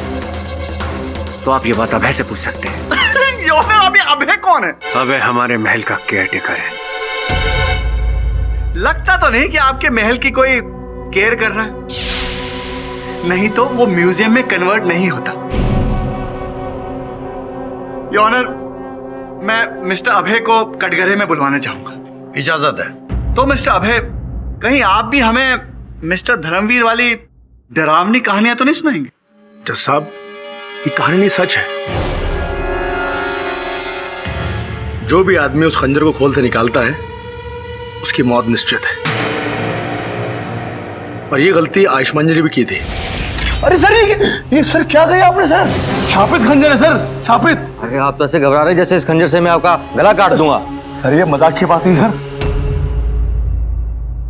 तो आप ये बात अभय से पूछ सकते हैं। अभी अभय कौन है? अभय हमारे महल का केयरटेकर है। लगता तो नहीं कि आपके महल की कोई केयर कर रहा है, नहीं तो वो म्यूजियम में कन्वर्ट नहीं होता। योर ऑनर, मैं मिस्टर अभय को कटघरे में बुलवाना चाहूंगा। इजाजत है। तो मिस्टर अभय, कहीं आप भी हमें मिस्टर धर्मवीर वाली डरावनी कहानियां तो नहीं सुनाएंगे? जज साहब, ये कहानी नहीं सच है। जो भी आदमी उस खंजर को खोल से निकालता है उसकी मौत निश्चित है। और ये गलती आयुष्मान जी ने भी की थी। अरे सर, ये सर क्या कहा आपने सर? शापित खंजर है सर, शापित। अरे आप तो ऐसे घबरा रहे जैसे इस खंजर से मैं आपका गला काट दूंगा। सर ये मजाक की बात नहीं सर।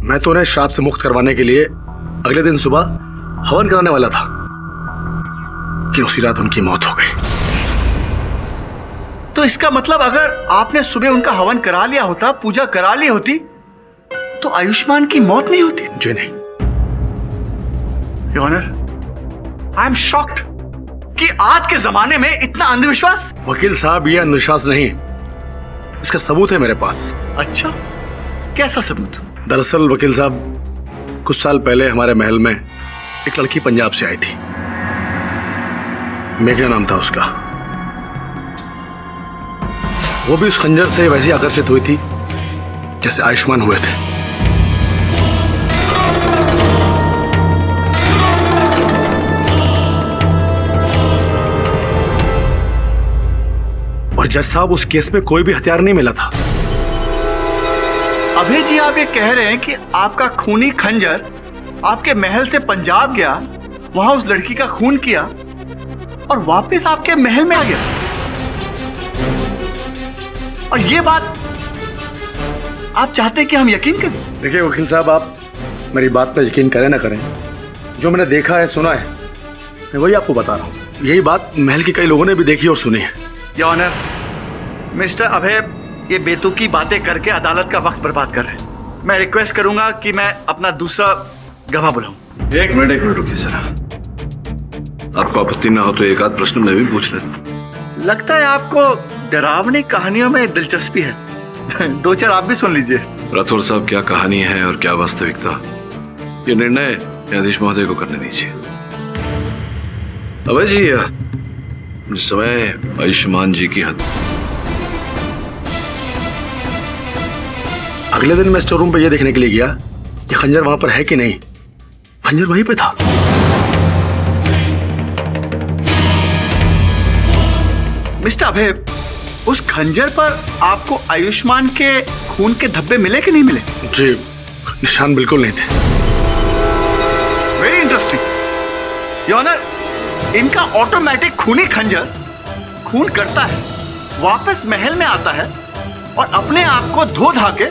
मैं तो उन्हें श्राप से मुक्त करवाने के लिए अगले दिन सुबह हवन कराने वाला था कि उसी रात उनकी मौत हो गई। तो इसका मतलब अगर आपने सुबह उनका हवन करा लिया होता, पूजा करा ली होती, तो आयुष्मान की मौत नहीं होती? जी नहीं। Your honour, I am shocked कि आज के जमाने में इतना अंधविश्वास। वकील साहब, ये अंधविश्वास नहीं, इसका सबूत है मेरे पास। अच्छा, कैसा सबूत? दरअसल वकील साहब, कुछ साल पहले हमारे महल में एक लड़की पंजाब से आई थी। मेघना नाम था उसका। वो भी उस खंजर से वैसे ही आकर्षित हुई थी जैसे आयुष्मान हुए थे। और जज साहब, उस केस में कोई भी हथियार नहीं मिला था। अभय जी, आप ये कह रहे हैं कि आपका खूनी खंजर आपके महल से पंजाब गया, वहां उस लड़की का खून किया और वापस आपके महल में आ गया। और ये बात आप चाहते हैं कि हम यकीन करें? देखिए वकील साहब, आप मेरी बात पर यकीन करें ना करें, जो मैंने देखा है, सुना है, मैं वही आपको बता रहा हूँ। यही बात महल के कई लोगों ने भी देखी और सुनी है। योर ऑनर, मिस्टर अभय ये बेतुकी बातें करके अदालत का वक्त बर्बाद कर रहे हैं। मैं रिक्वेस्ट करूंगा कि मैं अपना दूसरा गवाह बुलाऊं। एक मिनट रुकिए जरा। आपको आपत्ति ना हो तो एक आध प्रश्न मैं भी पूछ लेता। लगता है आपको डरावनी कहानियों में दिलचस्पी है। दो चार आप भी सुन लीजिए। राठौर साहब, क्या कहानी है और क्या वास्तविकता, ये निर्णय न्यायाधीश महोदय को करने दीजिए। अभय जी, जिस समय आयुष्मान जी की हत्या, अगले दिन मैं स्टोर रूम पे ये देखने के लिए गया कि खंजर वहां पर है कि नहीं। खंजर वहीं पे था। मिस्टर अभय, उस खंजर पर आपको आयुष्मान के खून के धब्बे मिले कि नहीं मिले? जी, निशान बिल्कुल नहीं थे। Very interesting. योर ऑनर, इनका ऑटोमेटिक खूनी खंजर खून करता है, वापस महल में आता है और अपने आप को धो धा के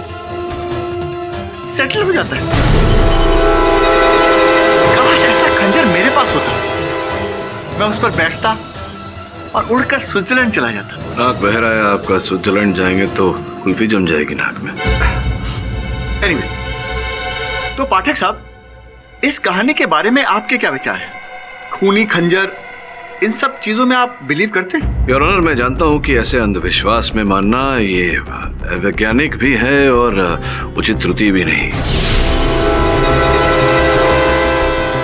सेटल हो जाता है। काश ऐसा खंजर मेरे पास होता, मैं उस पर बैठता और उड़कर स्विट्जरलैंड चला जाता। नाक बह रहा है आपका, स्विट्जरलैंड जाएंगे तो कुल्फी जम जाएगी नाक में। एनीवे, तो पाठक साहब, इस कहानी के बारे में आपके क्या विचार हैं? खूनी खंजर, इन सब चीजों में आप बिलीव करते हैं? योर ऑनर, मैं जानता हूं कि ऐसे अंधविश्वास में मानना ये वैज्ञानिक भी है और उचित त्रुटि भी नहीं,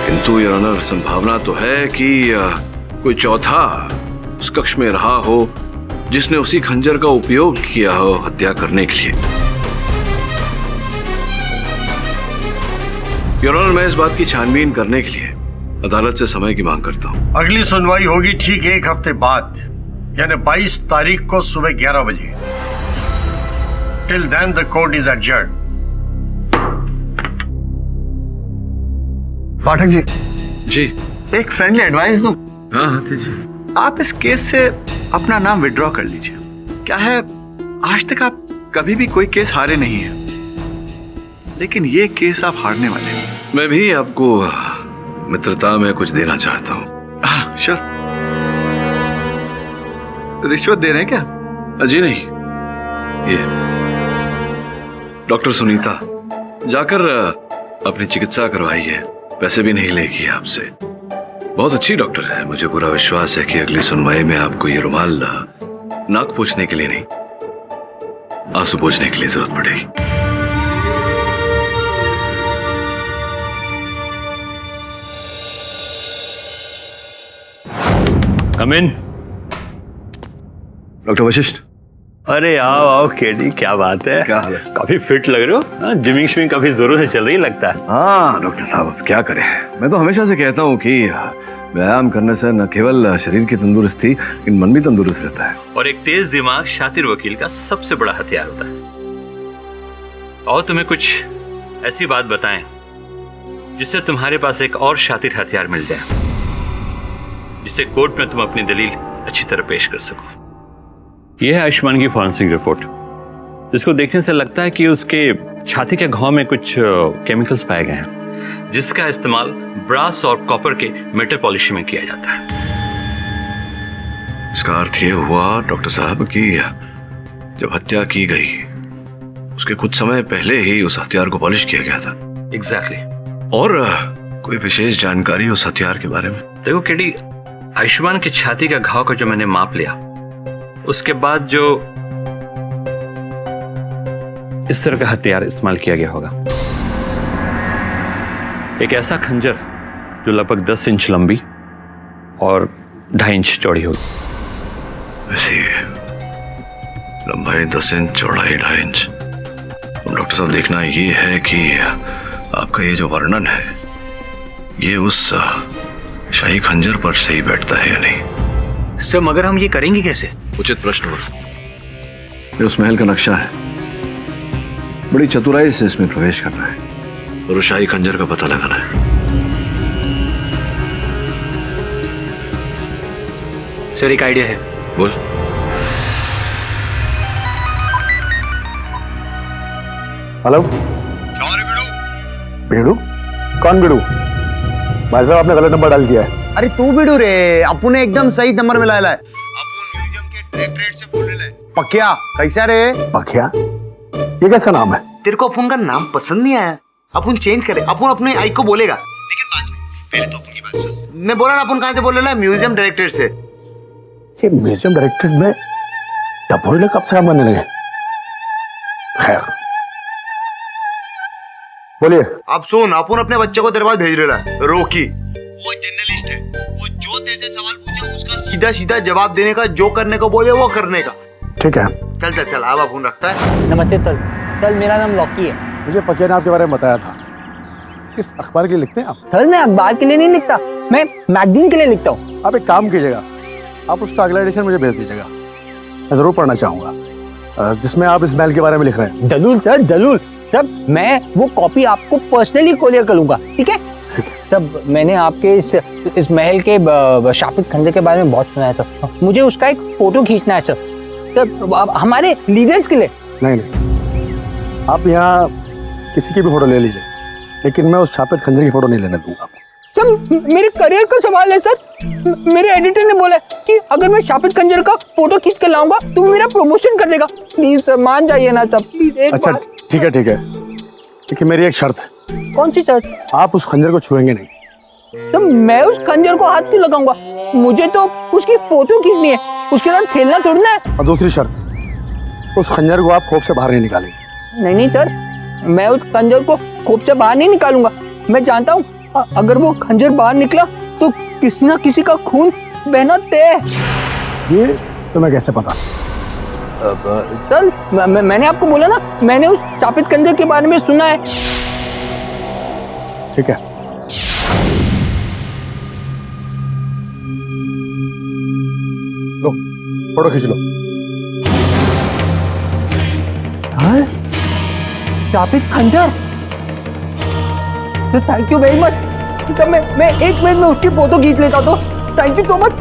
किंतु योर ऑनर संभावना तो है कि कोई चौथा उस कक्ष में रहा हो जिसने उसी खंजर का उपयोग किया हो हत्या करने के लिए। योर ऑनर, मैं इस बात की छानबीन करने के लिए अदालत से समय की मांग करता हूं। अगली सुनवाई होगी ठीक 1 हफ्ते बाद, यानी 22 तारीख को सुबह 11 बजे। Till then the court is adjourned. Pathak ji, जी एक फ्रेंडली एडवाइस दूं? हाँ जी। आप इस केस से अपना नाम विड्रॉ कर लीजिए। क्या है, आज तक आप कभी भी कोई केस हारे नहीं है, लेकिन ये केस आप हारने वाले हैं। मैं भी आपको मित्रता में कुछ देना चाहता हूँ। श्योर। रिश्वत दे रहे हैं क्या? जी नहीं, ये डॉक्टर सुनीता जाकर अपनी चिकित्सा करवाइए, पैसे भी नहीं लेगी आपसे। बहुत अच्छी डॉक्टर है, मुझे पूरा विश्वास है कि अगली सुनवाई में आपको ये रुमाल नाक पोंछने के लिए नहीं, आंसू पोंछने के लिए जरूरत पड़ेगी। कम इन। डॉक्टर वशिष्ठ। अरे आओ आओ केडी, क्या बात है? क्या हाल है? काफी फिट लग रहे हो। जिमिंग शिमिंग काफी जोरों से चल रही लगता है। हाँ डॉक्टर साहब, अब क्या करें, मैं तो हमेशा से कहता हूँ कि व्यायाम करने से न केवल शरीर की तंदुरुस्ती लेकिन मन भी तंदुरुस्त रहता है। और एक तेज दिमाग शातिर वकील का सबसे बड़ा हथियार होता है। और तुम्हें कुछ ऐसी बात बताएं जिससे तुम्हारे पास एक और शातिर हथियार मिल जाए, जिससे कोर्ट में तुम अपनी दलील अच्छी तरह पेश कर सको। यह है आयुष्मान की फॉरेंसिक रिपोर्ट, जिसको देखने से लगता है कि उसके छाती के घाव में कुछ केमिकल्स पाए गए हैं, जिसका इस्तेमाल ब्रास और कॉपर के मेटल पॉलिशिंग में किया जाता है। इसका अर्थ ये हुआ डॉक्टर साहब कि जब हत्या की गई उसके कुछ समय पहले ही उस हथियार को पॉलिश किया गया था। एग्जैक्टली। और कोई विशेष जानकारी उस हथियार के बारे में? देखो केडी, आयुष्मान की छाती का घाव का जो मैंने माप लिया, उसके बाद जो इस तरह का हथियार इस्तेमाल किया गया होगा, एक ऐसा खंजर जो लगभग 10 इंच लंबी और 2.5 इंच चौड़ी होगी। ऐसी लंबाई 10 इंच, चौड़ाई 2.5 इंच। डॉक्टर साहब, देखना ये है कि आपका ये जो वर्णन है ये उस शाही खंजर पर सही बैठता है या नहीं। सर, मगर हम ये करेंगे कैसे? उचित प्रश्न। ये उस महल का नक्शा है, बड़ी चतुराई से इसमें प्रवेश करना है और उस शाही खंजर का पता लगाना है। सर, एक आइडिया है। बोल। हेलो। बीड़ू? कौन बीड़ू? भाई साहब, आपने गलत नंबर डाल दिया है। अरे तू बीड़ू रे, अपू ने एकदम सही नंबर मिलाया है। अपू म्यूजियम के डायरेक्टरेट से बोल रहे हैं। पकिया कैसा रे? पकिया? ये कैसा नाम है? तेरे को अपन का नाम पसंद नहीं आया, अपन चेंज करे। अपन अपने आई को बोलेगा, लेकिन बाद में। पहले तो अपन की बात सुन। मैं बोला ना, अपन कहां से बोल रहे हैं? म्यूजियम डायरेक्टरेट से। ये म्यूजियम डायरेक्टरेट में टपोरी कब से काम करने लगे? खैर, बोलिए। आप सुन, अपन अपने बच्चे को तेरे पास भेज रहा है, रोकी। वो जर्नलिस्ट है, वो जो तेरे से सवाल पूछे उसका सीधा सीधा जवाब देने का, जो करने को बोले वो करने का। ठीक है। चल चल चल, अब अपन रखता है। नमस्ते तल। तल, मेरा नाम लॉकी है। मुझे पकिया ने आपके बारे में बताया था। किस अखबार के लिए लिखते हैं आप? तल, मैं अखबार के लिए नहीं लिखता, मैं मैगजीन के लिए लिखता हूँ। आप एक काम कीजिएगा, आप उसका अगला एडिशन मुझे भेज दीजिएगा, मैं जरूर पढ़ना चाहूंगा, जिसमें आप इस महल के बारे में लिख रहे हैं। दलूल सर, दलूल। तब मैं वो कॉपी आपको पर्सनली कोरियर करूंगा, ठीक है? तब मैंने आपके इस महल के शापित खंजर के बारे में बहुत सुना है सर। मुझे उसका एक फोटो खींचना है सर। सर आप हमारे लीडर्स के लिए। नहीं, आप यहाँ किसी की भी फोटो ले लीजिए, लेकिन मैं उस शापित खंजर की फोटो नहीं लेने दूंगा। सर मेरे करियर का सवाल है सर। मेरे एडिटर ने बोला कि अगर मैं शापित खंजर का फोटो खींच कर लाऊंगा तो मेरा प्रमोशन कर देगा। प्लीज सर मान जाइए ना सर, प्लीज एक अच्छा बार। ठीक है, लेकिन मेरी एक शर्त है। कौन सी शर्त? आप उस खंजर को छुएंगे नहीं। तो मैं उस खंजर को हाथ क्यों लगाऊंगा? मुझे तो उसकी फोटो खींचनी है, उसके साथ खेलना थोड़ी है। और दूसरी शर्त, उस खंजर को आप खोप से बाहर नहीं निकालेंगे। नहीं सर, मैं उस खंजर को खोप से बाहर नहीं निकालूंगा। मैं जानता हूँ अगर वो खंजर बाहर निकला तो किसी ना किसी का खून बहना तय है। ये तुम्हें कैसे पता? सर मैंने आपको बोला ना, मैंने उस शापित खंजर के बारे में सुना है। ठीक है, लो फोटो खींच लो। हाँ? शापित खंजर, तो थैंक यू वेरी मच। तो मैं 1 मिनट में उसकी फोटो खींच लेता तो थैंक यू सो मच।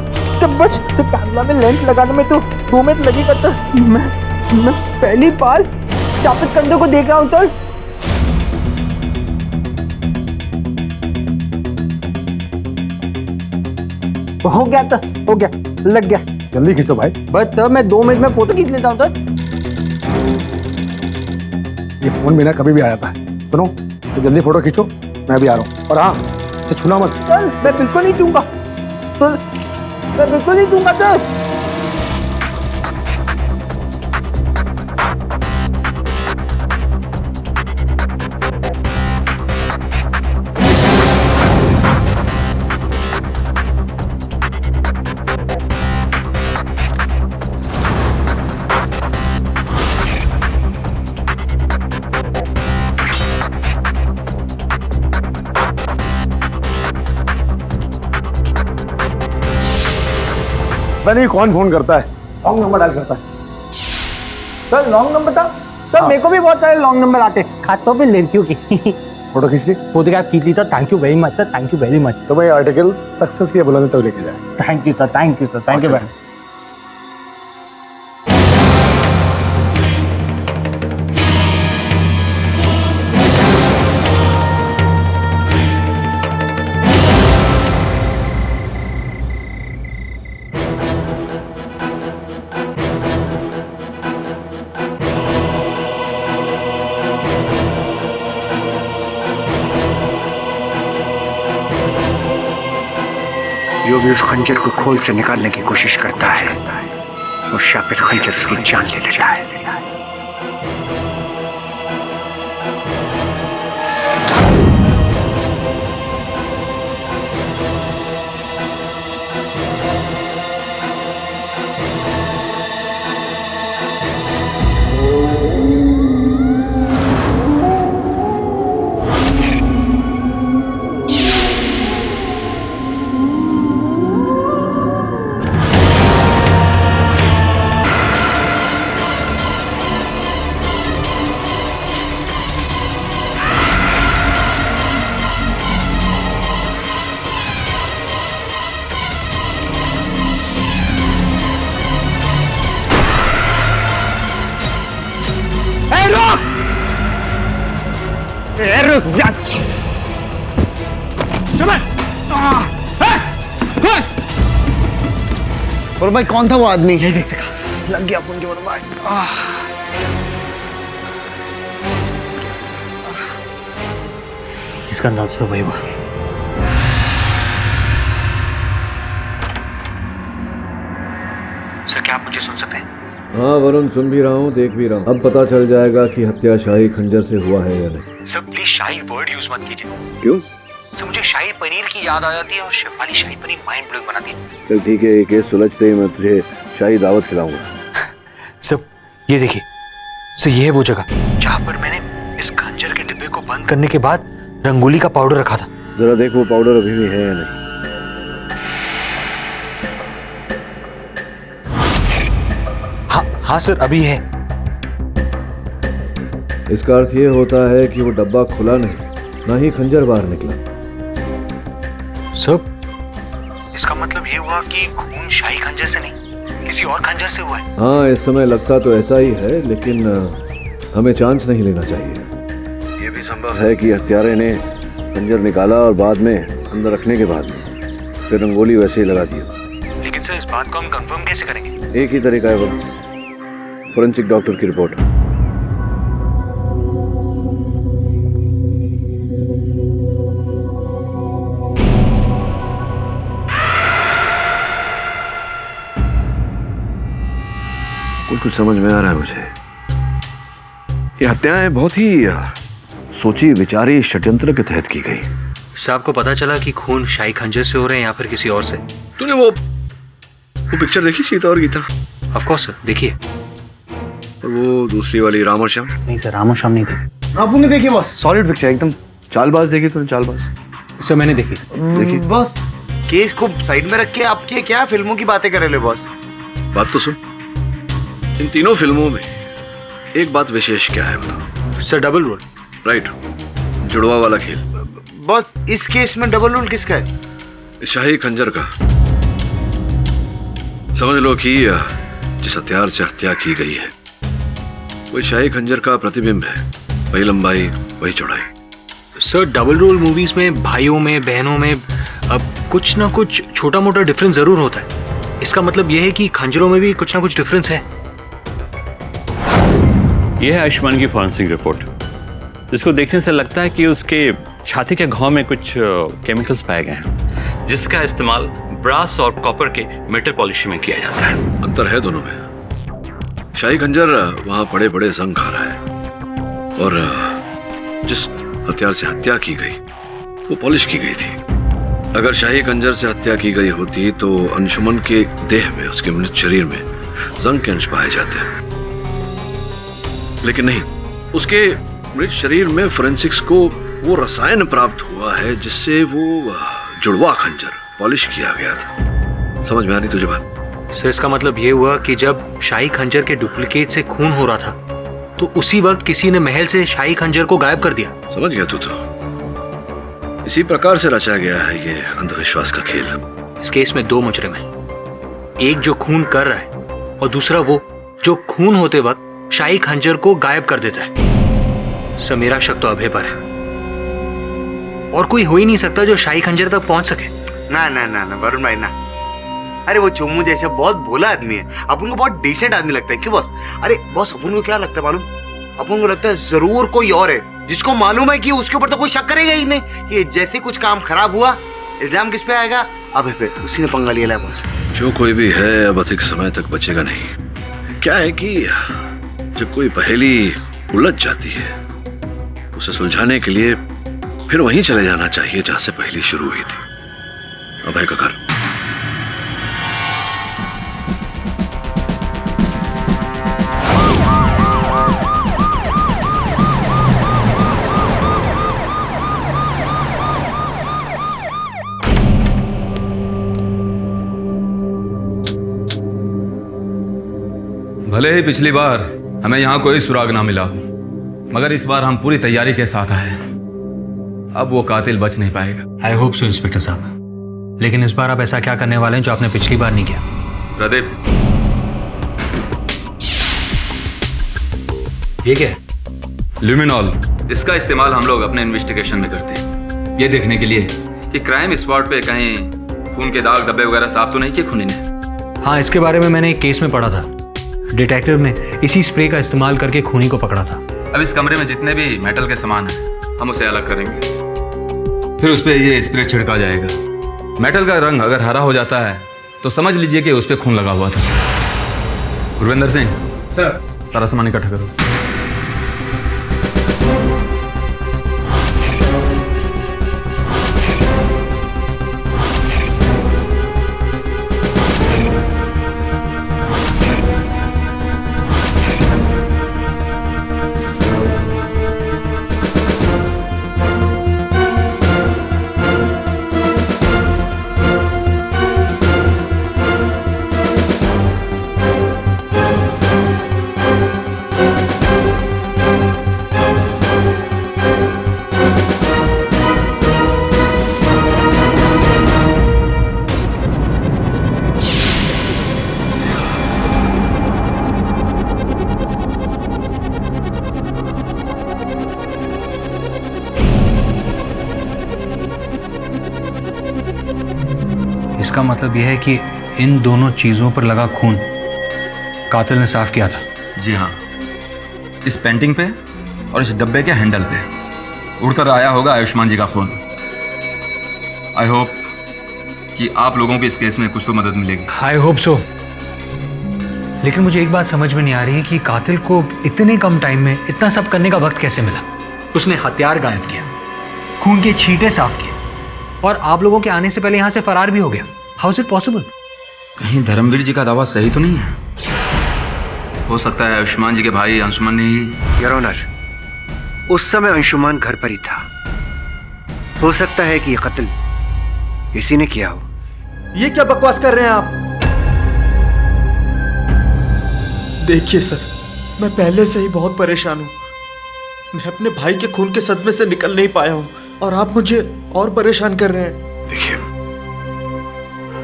तो बस तो कैमरा में लेंस लगाने में तो 2 मिनट लगेगा। तो मैं पहली बार शापित खंजर को देख रहा हूँ। सर हो गया, तो हो गया, लग गया। जल्दी खींचो भाई। बस तो मैं 2 मिनट में फोटो खींच लेता हूँ। सर ये फोन बिना कभी भी आ जाता है। सुनो, तो जल्दी फोटो खींचो, मैं भी आ रहा हूँ। और हाँ, तो छूना मत। सर मैं बिल्कुल नहीं दूंगा, तो मैं बिल्कुल नहीं दूंगा सर। नहीं, कौन फोन करता है? रॉन्ग नंबर डायल करता है। सर लॉन्ग नंबर था सर। मेरे को भी बहुत सारे लॉन्ग नंबर आते, खासतौर पे लड़कियों की। फोटो खींच ली, फोटोग्राफ खींच ली। तो thank you very much sir, thank you very much. तो भाई आर्टिकल सक्सेस की बुलंदी तक लेके जाए। Thank you sir, thank you sir, thank you. जो भी उस खंजर को खोल से निकालने की कोशिश करता है, वो शापित खंजर उसकी जान ले लेता है। रुक जा। और भाई कौन था वो आदमी? नहीं देख सका, लग गया अपन के और भाई। इसका अंदाज तो वही हुआ। सर क्या आप मुझे सुन सकते हैं? हाँ वरुण, सुन भी रहा हूँ, देख भी रहा हूँ। अब पता चल जाएगा कि हत्या शाही खंजर से हुआ है या नहीं। Sir please shahi word use मत कीजिए। क्यों? सर मुझे शाही पनीर की याद आ जाती है और शेफ वाली शाही पनीर माइंड ब्लोइंग बनाती है। चल ठीक है, ये केस सुलझते ही मैं तुझे शाही दावत खिलाऊंगा। सर ये देखिए, सर ये है वो जगह जहाँ पर मैंने इस खंजर के डिब्बे को बंद करने के बाद रंगोली का पाउडर रखा था। जरा देख वो पाउडर अभी भी है या नहीं। हाँ सर अभी है। इसका अर्थ ये होता है कि वो डब्बा खुला नहीं, ना ही खंजर बाहर निकला। सब इसका मतलब ये हुआ कि खून शाही खंजर से नहीं किसी और खंजर से हुआ है। हाँ, इस समय लगता तो ऐसा ही है, लेकिन हमें चांस नहीं लेना चाहिए। ये भी संभव है कि हत्यारे ने खंजर निकाला और बाद में अंदर रखने के बाद में फिर रंगोली वैसे ही लगा दी। लेकिन सर इस बात को हम कंफर्म कैसे करेंगे? एक ही तरीका है, वो फोरेंसिक डॉक्टर की रिपोर्ट। कुछ समझ में आ रहा है मुझे। ये हत्याएं बहुत ही सोची विचारी षड्यंत्र के तहत की गई। सर आपको पता चला कि खून शाही खंजर से हो रहे हैं या फिर किसी और से? तूने वो पिक्चर देखी सीता और गीता? ऑफ कोर्स सर, देखिए। और वो दूसरी वाली राम और श्याम? नहीं सर, राम और श्याम नहीं थी। आपू ने देखी बॉस? सॉलिड पिक्चर एकदम। चालबाज देखी तूने? चालबाज सर मैंने देखी। देखी बॉस केस को साइड में रख के आपके क्या फिल्मों की बातें कर रहे हो बॉस? बात तो सुन, इन तीनों फिल्मों में एक बात विशेष क्या है बताओ? Sir double role. राइट, जुड़वा वाला खेल। बॉस इस केस में डबल रोल किसका है? शाही खंजर का। समझ लो कि जिस हथियार से हत्या की गई है वही शाही खंजर का प्रतिबिंब है। वही लंबाई, वही चौड़ाई। सर डबल रोल मूवीज में भाइयों में बहनों में अब कुछ ना कुछ छोटा मोटा डिफरेंस जरूर होता है। इसका मतलब यह है कि खंजरों में भी कुछ ना कुछ डिफरेंस है। यह है आयुष्मान की फॉरेंसिक रिपोर्ट, जिसको देखने से लगता है कि उसके छाती के घाव में कुछ केमिकल्स पाए गए हैं, जिसका इस्तेमाल ब्रास और कॉपर के मेटल पॉलिशिंग में किया जाता है। अंतर है दोनों में। शाही खंजर वहां बड़े बड़े जंग खा रहा है और जिस हथियार से हत्या की गई वो पॉलिश की गई थी। अगर शाही खंजर से हत्या की गई होती तो अंशुमन के देह में, उसके मृत शरीर में जंग के अंश पाए जाते, लेकिन नहीं। उसके मृत शरीर में फोरेंसिक्स को वो रसायन प्राप्त हुआ है जिससे वो जुड़वा खंजर पॉलिश किया गया था। समझ में आ रही तुझे बात? सर इसका मतलब ये हुआ कि जब शाही खंजर के डुप्लीकेट से खून हो रहा था तो उसी वक्त किसी ने महल से शाही खंजर को गायब कर दिया। समझ गया तू तो। इसी प्रकार से रचा गया है ये अंधविश्वास का खेल। इस केस में दो मुजरिम हैं, एक जो खून कर रहा है और दूसरा वो जो खून होते वक्त शाही खंजर को गायब कर देता है। सर मेरा शक तो अभय पर है और कोई हो ही नहीं सकता जो शाही खंजर तक पहुंच सके। ना ना ना ना वरुण भाई ना। अरे वो चोमू जैसा बहुत भोला आदमी है, अपन को बहुत डिसेंट आदमी लगता है। क्यों बॉस? अरे बॉस अपन को क्या लगता है मालूम? अपन को लगता है जरूर कोई और है जिसको मालूम है कि उसके ऊपर तो कोई शक करेगा ही नहीं कि जैसे कुछ काम खराब हुआ इल्जाम किस पे आएगा? अबे पे उसी ने पंगा लिया है बॉस। जो कोई भी है अब अधिक समय तक बचेगा नहीं। क्या है कि जब कोई पहेली उलझ जाती है उसे सुलझाने के लिए फिर वहीं चले जाना चाहिए जहां से पहेली शुरू हुई थी। अभय का घर। भले ही पिछली बार हमें यहाँ कोई सुराग ना मिला हो, मगर इस बार हम पूरी तैयारी के साथ आए। अब वो कातिल बच नहीं पाएगा। आई होप सो इंस्पेक्टर साहब, लेकिन इस बार आप ऐसा क्या करने वाले हैं जो आपने पिछली बार नहीं किया? प्रदीप, ये क्या है? ल्यूमिनॉल। इसका इस्तेमाल हम लोग अपने इन्वेस्टिगेशन में करते हैं, ये देखने के लिए कि क्राइम स्पॉट पे कहीं खून के दाग धब्बे वगैरह साफ तो नहीं किए खूनी ने। हाँ, इसके बारे में मैंने एक केस में पढ़ा था। डिटेक्टिव ने इसी स्प्रे का इस्तेमाल करके खूनी को पकड़ा था। अब इस कमरे में जितने भी मेटल के सामान हैं हम उसे अलग करेंगे, फिर उस पर ये स्प्रे छिड़का जाएगा। मेटल का रंग अगर हरा हो जाता है तो समझ लीजिए कि उस पर खून लगा हुआ था। गुरविंदर सिंह सर, सारा सामान इकट्ठा करो। मतलब यह है कि इन दोनों चीजों पर लगा खून कातिल ने साफ किया था। जी हाँ, इस पेंटिंग पे और इस डब्बे के हैंडल पे उड़कर आया होगा आयुष्मान जी का खून। आई होप कि आप लोगों को इस केस में कुछ तो मदद मिलेगी। I hope so. लेकिन मुझे एक बात समझ में नहीं आ रही है कि कातिल को इतने कम टाइम में इतना सब करने का वक्त कैसे मिला। उसने हथियार गायब किया, खून के छींटे साफ किए और आप लोगों के आने से पहले यहां से फरार भी हो गया। How is it possible? कहीं धर्मवीर जी का दावा सही तो नहीं है? हो सकता है आयुष्मान जी के भाई अंशुमन ने ही। योर ऑनर, उस समय अंशुमान घर पर ही था। हो सकता है कि ये कत्ल इसी ने किया हो। ये क्या बकवास कर रहे हैं आप? देखिए सर, मैं पहले से ही बहुत परेशान हूं। मैं अपने भाई के खून के सदमे से निकल नहीं पाया हूं और आप मुझे और परेशान कर रहे हैं। देखिए,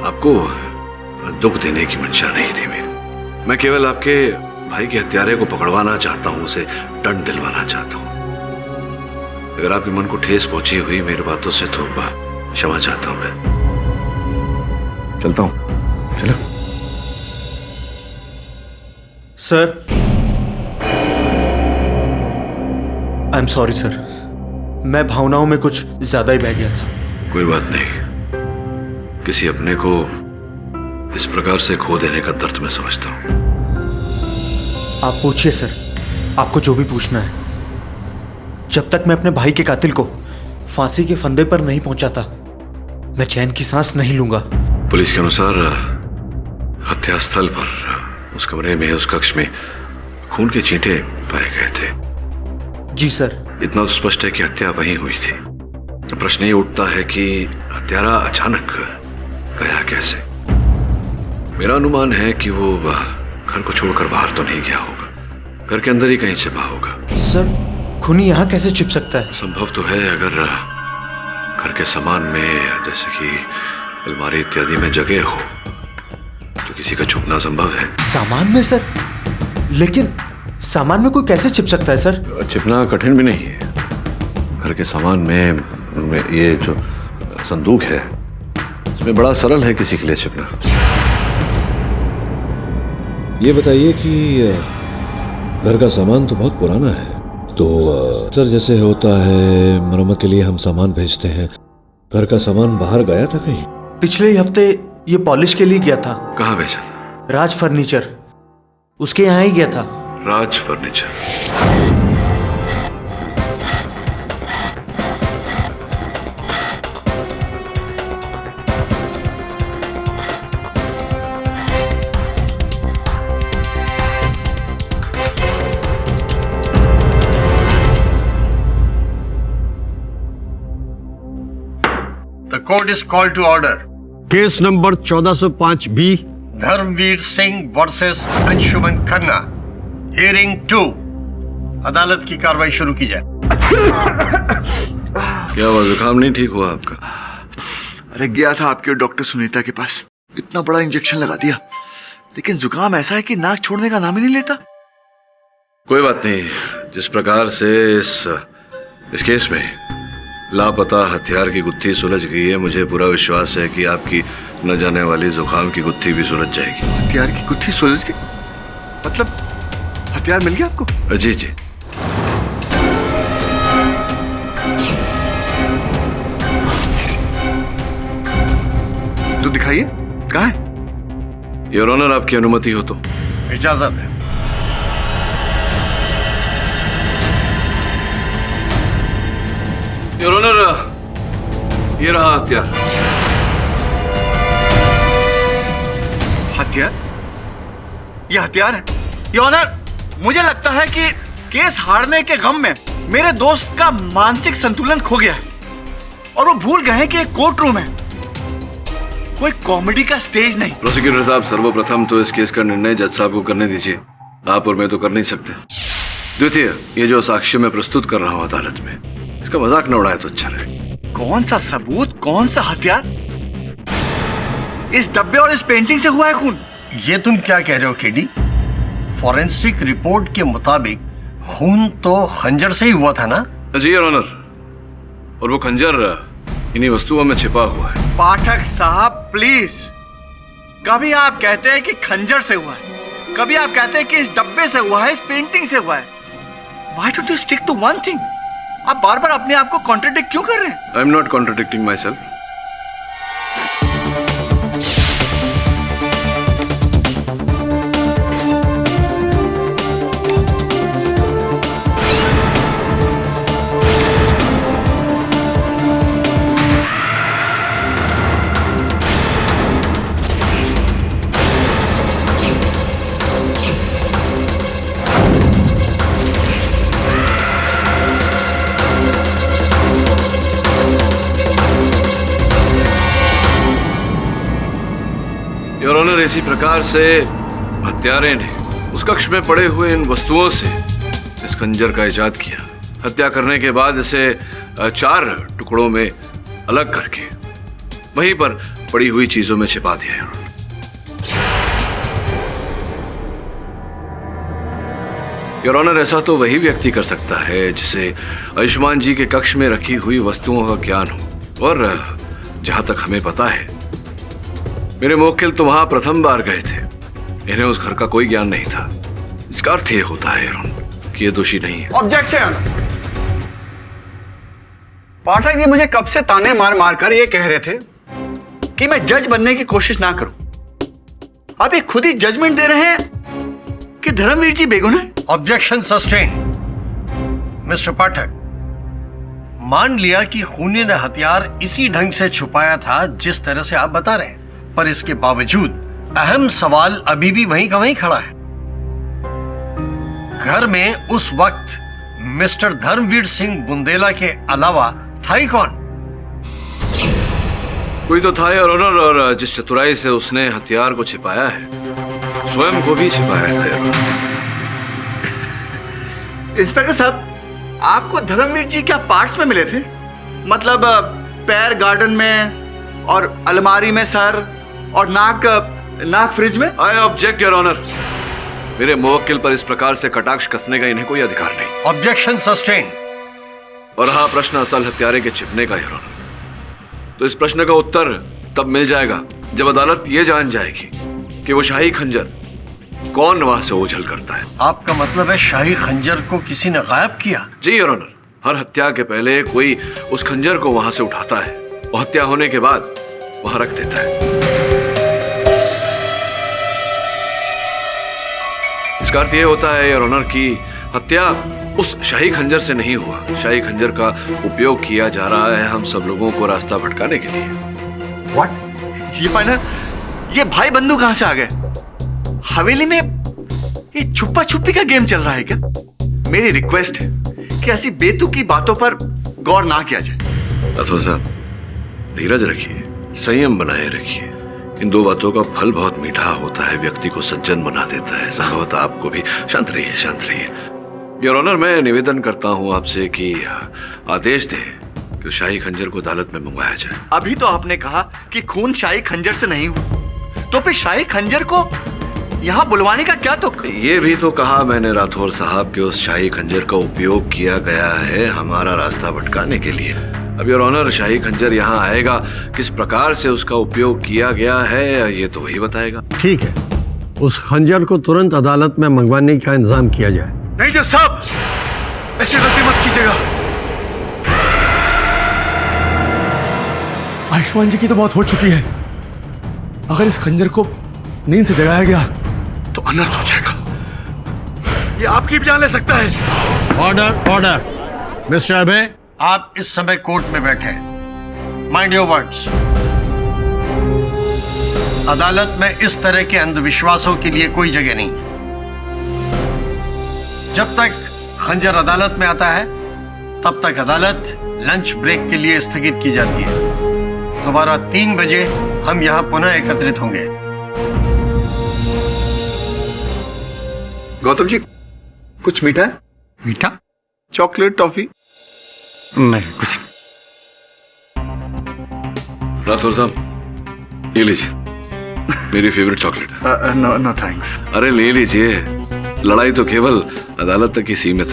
आपको दुख देने की मंशा नहीं थी मेरी। मैं केवल आपके भाई के हत्यारे को पकड़वाना चाहता हूं, उसे दंड दिलवाना चाहता हूं। अगर आपके मन को ठेस पहुंची हुई मेरी बातों से तो क्षमा चाहता हूं। मैं चलता हूं। चलो sir, I am sorry sir, मैं भावनाओं में कुछ ज्यादा ही बह गया था। कोई बात नहीं, किसी अपने को इस प्रकार से खो देने का दर्द मैं समझता हूं। आप पूछिए सर, आपको जो भी पूछना है। जब तक मैं अपने भाई के कातिल को फांसी के फंदे पर नहीं पहुंचाता, मैं चैन की सांस नहीं लूंगा। पुलिस के अनुसार हत्यास्थल पर, उस कमरे में, उस कक्ष में खून के छींटे पाए गए थे। जी सर। इतना तो स्पष्ट है कि हत्या वहीं हुई थी। प्रश्न ये उठता है कि हत्यारा अचानक गया कैसे। मेरा अनुमान है कि वो घर को छोड़कर बाहर तो नहीं गया होगा, घर के अंदर ही कहीं छिपा होगा। सर, खूनी यहाँ कैसे छिप सकता है? संभव तो है, अगर घर के सामान में, जैसे कि अलमारी इत्यादि में जगह हो, तो किसी का छुपना संभव है। सामान में सर? लेकिन सामान में कोई कैसे छिप सकता है सर? छिपना कठिन भी नहीं है। घर के सामान में ये जो संदूक है, इसमें बड़ा सरल है किसी के लिए छिपना। ये बताइए कि घर का सामान तो बहुत पुराना है, तो सर जैसे होता है मरम्मत के लिए हम सामान भेजते हैं, घर का सामान बाहर गया था कहीं? पिछले ही हफ्ते ये पॉलिश के लिए गया था। कहाँ भेजा था? राज फर्नीचर, उसके यहाँ ही गया था। Raj furniture? The court is called to order. Case number 1405 B, Dharamvir Singh versus Anshuman Khanna, hearing 2। अदालत की कार्रवाई शुरू की जाए। क्या हुआ, जुकाम नहीं ठीक हुआ आपका? अरे गया था आपके डॉक्टर सुनीता के पास, इतना बड़ा इंजेक्शन लगा दिया, लेकिन जुकाम ऐसा है कि नाक छोड़ने का नाम ही नहीं लेता। कोई बात नहीं, जिस प्रकार से इस केस में लापता हथियार की गुत्थी सुलझ गई है, मुझे पूरा विश्वास है कि आपकी न जाने वाली जुकाम की गुत्थी भी सुलझ जाएगी। हथियार की गुत्थी सुलझ गई? मतलब हथियार मिल गया आपको? जी जी। तो दिखाइए, कहाँ है? योर ऑनर, आपकी अनुमति हो तो। इजाजत है। योर ऑनर, ये रहा हथियार। हथियार? ये हथियार है? योर ऑनर, मुझे लगता है कि केस हारने के गम में मेरे दोस्त का मानसिक संतुलन खो गया है और वो भूल गए हैं कि एक कोर्ट रूम है, कोई कॉमेडी का स्टेज नहीं। प्रोसिक्यूटर साहब, सर्वप्रथम तो इस केस का निर्णय जज साहब को करने दीजिए। आप और मैं तो कर नहीं सकते। द्वितीय, ये जो साक्ष्य मैं प्रस्तुत कर रहा हूँ अदालत में, इसका मजाक न उड़ाए तो अच्छा रहे। कौन सा सबूत, कौन सा हथियार? इस डब्बे और इस पेंटिंग से हुआ है खून। ये तुम क्या कह रहे हो केडी? फॉरेंसिक रिपोर्ट के मुताबिक खून तो खंजर से ही हुआ था ना? जी योर ऑनर, और वो खंजर इन्हीं वस्तुओं में छिपा हुआ है। पाठक साहब प्लीज, कभी आप कहते हैं कि खंजर से हुआ है, कभी आप कहते हैं कि इस डब्बे से हुआ है, इस पेंटिंग से हुआ है। Why don't you stick to one thing? आप बार बार अपने आप को कॉन्ट्रडिक्ट क्यों कर रहे हैं? I am not contradicting myself. Your honour, इसी प्रकार से हत्यारे ने उस कक्ष में पड़े हुए इन वस्तुओं से इस खंजर का इजाद किया। हत्या करने के बाद इसे 4 टुकड़ों में अलग करके वहीं पर पड़ी हुई चीजों में छिपा दिया। योर ऑनर, ऐसा तो वही व्यक्ति कर सकता है जिसे आयुष्मान जी के कक्ष में रखी हुई वस्तुओं का ज्ञान हो। और जहां तक हमें पता है, मेरे मुवक्किल तो वहां प्रथम बार गए थे, इन्हें उस घर का कोई ज्ञान नहीं था। इसका अर्थ ये होता है कि ये दोषी नहीं है। ऑब्जेक्शन। पाठक जी मुझे कब से ताने मार मार कर ये कह रहे थे कि मैं जज बनने की कोशिश ना करूं। आप ये खुद ही जजमेंट दे रहे हैं कि धर्मवीर जी बेगुनाह है। Objection sustain. मिस्टर पाठक, मान लिया कि खूनी ने हथियार इसी ढंग से छुपाया था जिस तरह से आप बता रहे हैं, पर इसके बावजूद अहम सवाल अभी भी वहीं का वहीं खड़ा है। घर में उस वक्त मिस्टर धर्मवीर सिंह बुंदेला के अलावा था ही कौन? कोई तो था योर ऑनर, और जिस चतुराई से उसने हथियार को छिपाया है, स्वयं को भी छिपाया था। इंस्पेक्टर साहब, आपको धर्मवीर जी क्या पार्ट्स में मिले थे? मतलब पैर गार्डन में और अलमारी में सर और नाक फ्रिज में? I object your honour. मेरे मुवक्किल पर इस प्रकार से कटाक्ष कसने का इन्हें कोई अधिकार नहीं। Objection sustain. और हाँ, प्रश्न असल हत्यारे के छिपने का योर ऑनर, तो इस प्रश्न का उत्तर तब मिल जाएगा जब अदालत ये जान जाएगी कि वो शाही खंजर कौन वहां से ओझल करता है। आपका मतलब है शाही खंजर को किसी ने गायब किया? जी योर ऑनर, हर हत्या के पहले कोई उस खंजर को वहां से उठाता है और हत्या होने के बाद वहां रख देता है। इसका अर्थ यह होता है योर ऑनर कि हत्या उस शाही खंजर से नहीं हुआ। शाही खंजर का उपयोग किया जा रहा है हम सब लोगों को रास्ता भटकाने के लिए। What? ये फाइनल, ये भाई बंधु कहां से आ गए? हवेली में ये छुपा छुपी का गेम चल रहा है क्या? मेरी रिक्वेस्ट है कि ऐसी बेतुकी बातों पर गौर ना किया जाए। अथवा साहब, धीरज रखिए, संयम बनाए रखिए। इन दो बातों का फल बहुत मीठा होता है, व्यक्ति को सज्जन बना देता है। संभवतः आपको भी। शांत रहिए, शांत रहिए। योर ऑनर, मैं निवेदन करता हूं आपसे कि आदेश दें कि शाही खंजर को अदालत में मंगवाया जाए। अभी तो आपने कहा कि खून शाही खंजर से नहीं हुआ, तो फिर शाही खंजर को यहाँ बुलवाने का क्या तुक? ये भी तो कहा मैंने राठौर साहब के उस शाही खंजर का उपयोग किया गया है हमारा रास्ता भटकाने के लिए। अब योर ऑनर, शाही खंजर यहाँ आएगा, किस प्रकार से उसका उपयोग किया गया है ये तो वही बताएगा। ठीक है, उस खंजर को तुरंत अदालत में मंगवाने का इंतजाम किया जाए। नहीं जज साहब, ऐसी गलती मत कीजिएगा। आयुष्मान जी की तो मौत हो चुकी है। अगर इस खंजर को नींद से जगाया गया तो अनर्थ हो जाएगा। ये आपकी भी जान ले सकता है। Order, order. मिस्टर अभय, आप इस समय कोर्ट में बैठे हैं। Mind your words. अदालत में इस तरह के अंधविश्वासों के लिए कोई जगह नहीं है। जब तक खंजर अदालत में आता है तब तक अदालत लंच ब्रेक के लिए स्थगित की जाती है। दोबारा 3 बजे हम यहां पुनः एकत्रित होंगे। गौतम जी, कुछ मीठा है? मीठा? Chocolate, toffee? नहीं, कुछ नहीं। राठौर साहब, ये लीजिए, मेरी फेवरेट चॉकलेट। No thanks. अरे ले लीजिए, लड़ाई तो केवल अदालत तक ही सीमित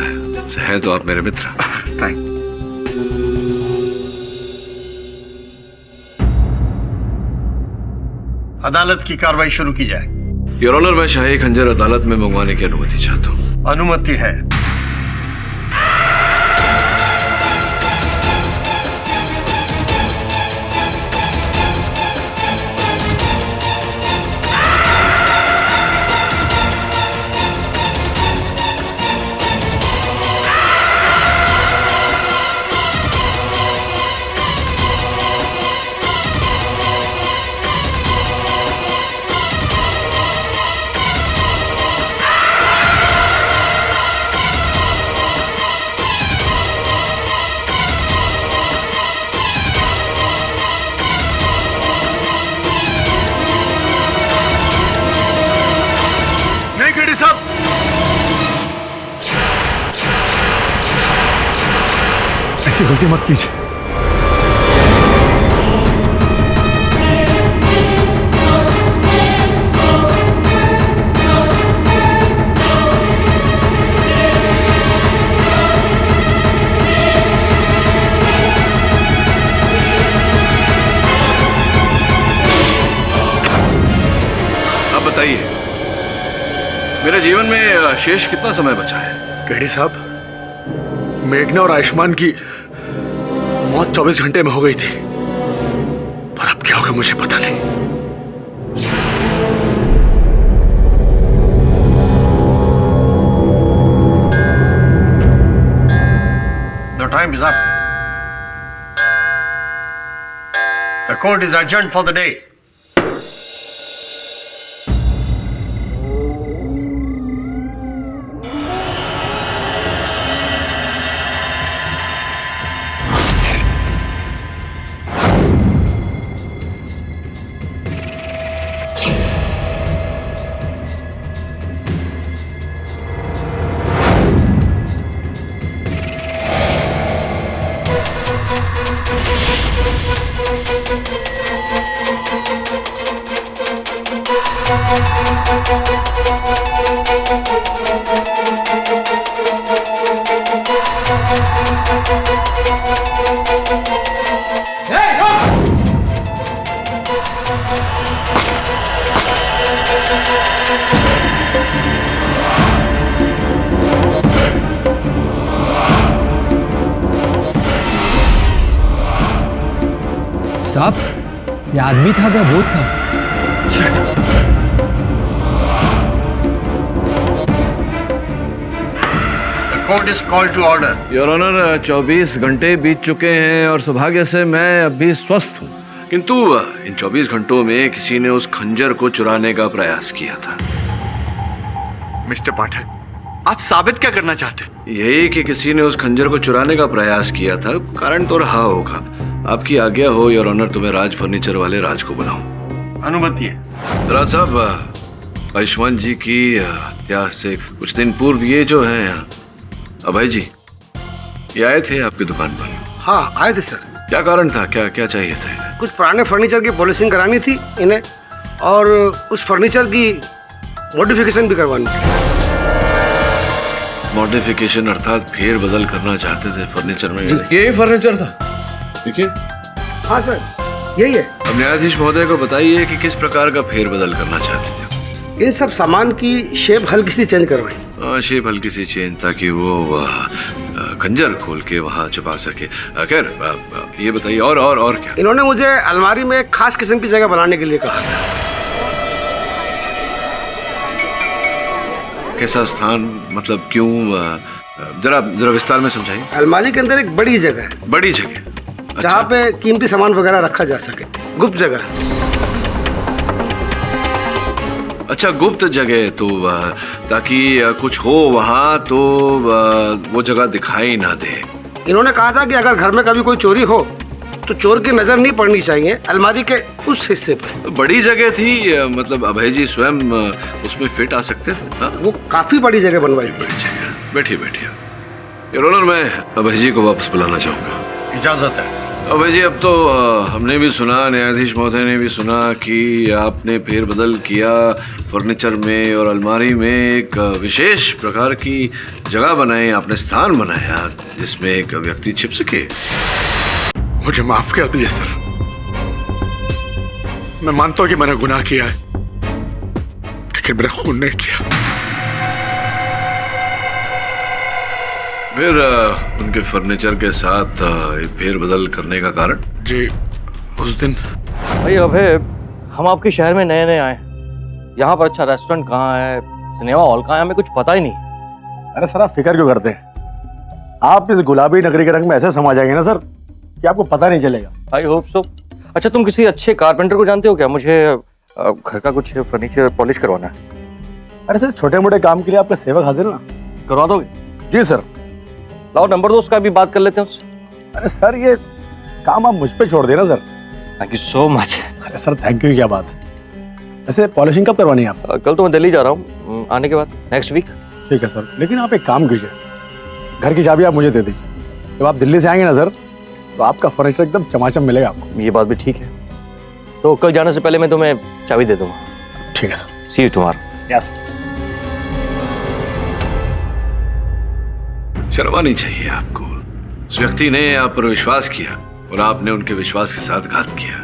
है तो आप मेरे मित्र। थैंक। अदालत की कार्रवाई शुरू की जाए। योर ऑनर, मैं शाही खंजर अदालत में मंगवाने की अनुमति चाहता हूँ। अनुमति है। ऐसी गलती मत कीजिए। अब बताइए, मेरे जीवन में शेष कितना समय बचा है? केडी साहब, मेघना और आयुष्मान की मौत 24 घंटे में हो गई थी, पर अब क्या होगा मुझे पता नहीं। The time is up. The court is adjourned for the day. साहब, ये आदमी था क्या भूत था? The court is called to order. Your honour, 24 घंटे बीत चुके हैं और सौभाग्य से मैं अभी स्वस्थ हूँ, किंतु इन 24 घंटों में किसी ने उस खंजर को चुराने का प्रयास किया था। मिस्टर पाठक, आप साबित क्या करना चाहते हैं? यही कि किसी ने उस खंजर को चुराने का प्रयास किया था। कारण तो रहा होगा। आपकी आज्ञा हो योर ऑनर, तो मैं राज फर्नीचर वाले राज को बुलाऊं। अनुमति है। राज साहब, आयुष्मान जी की हत्या से कुछ दिन पूर्व ये जो है अभय जी, ये आए थे आपकी दुकान पर। हाँ, आए थे सर। क्या कारण था? क्या क्या चाहिए था इन्हें? कुछ पुराने फर्नीचर की पॉलिशिंग करानी थी इन्हें, और उस फर्नीचर की मॉडिफिकेशन भी करवानी थी। मॉडिफिकेशन अर्थात फेर बदल करना चाहते थे फर्नीचर में? यही फर्नीचर था, देखिए। हाँ सर, यही है। अब न्यायाधीश महोदय को बताइए कि किस प्रकार का फेर बदल करना चाहते थे। इन सब सामान की शेप हल्की सी चेंज करवाई। शेप हल्की सी चेंज, ताकि वो खंजर खोल के वहाँ छुपा सके। खैर, ये बताइए और क्या? इन्होंने मुझे अलमारी में एक खास किस्म की जगह बनाने के लिए कहा था। कैसा स्थान, मतलब क्यों? जरा विस्तार में समझाइए। अलमारी के अंदर एक बड़ी जगह है। बड़ी जगह? जहाँ पे कीमती सामान वगैरह रखा जा सके, गुप्त जगह। अच्छा, गुप्त जगह, तो ताकि कुछ हो वहाँ तो वो जगह दिखाई ना दे। इन्होंने कहा था कि अगर घर में कभी कोई चोरी हो तो चोर की नजर नहीं पड़नी चाहिए अलमारी के उस हिस्से पर। बड़ी जगह थी, मतलब अभय जी स्वयं उसमें फिट आ सकते थे। हाँ? वो काफी बड़ी जगह बनवाई। बड़ी जगह। बैठिए। योर ऑनर, मैं अभय जी को वापस बुलाना चाहूँगा। इजाजत है। अभय जी, अब तो हमने भी सुना, न्यायाधीश महोदय ने भी सुना कि आपने फेर बदल किया फर्नीचर में और अलमारी में। एक विशेष प्रकार की जगह बनाई आपने, स्थान बनाया जिसमें एक व्यक्ति छिप सके। मुझे माफ कर दीजिए सर। मैं मानता हूं कि मैंने गुनाह किया है, लेकिन मैंने खून नहीं किया। फिर उनके फर्नीचर के साथ फेरबदल करने का कारण? जी, उस दिन भाई अभय, हम आपके शहर में नए नए आए, यहाँ पर अच्छा रेस्टोरेंट कहाँ है, सिनेमा हॉल कहाँ है, हमें कुछ पता ही नहीं। अरे सर, आप फिक्र क्यों करते हैं? आप इस गुलाबी नगरी के रंग में ऐसे समा जाएंगे ना सर कि आपको पता नहीं चलेगा। I hope so. अच्छा, तुम किसी अच्छे कारपेंटर को जानते हो क्या? मुझे घर का कुछ फर्नीचर पॉलिश करवाना है। अरे सर, छोटे मोटे काम के लिए आपका सेवक हाजिर ना, करवा दोगे? जी सर। लाओ नंबर दो, उसका भी बात कर लेते हैं उससे। अरे सर, ये काम आप मुझ पे छोड़ देना sir. Thank you so much. अरे सर, थैंक यू क्या बात है। वैसे पॉलिशिंग कब करवानी है आप? कल तो मैं दिल्ली जा रहा हूँ, आने के बाद नेक्स्ट वीक। ठीक है सर, लेकिन आप एक काम कीजिए, घर की चाबी आप मुझे दे दीजिए। जब आप दिल्ली से आएंगे ना सर, तो आपका फर्नीचर एकदम चमाचम मिलेगा आपको। ये बात भी ठीक है, तो कल जाने से पहले मैं तुम्हें चाबी दे दूंगा। ठीक है sir. See you tomorrow. Yes. शर्म आनी चाहिए आपको। उस व्यक्ति ने आप पर विश्वास किया और आपने उनके विश्वास के साथ घात किया।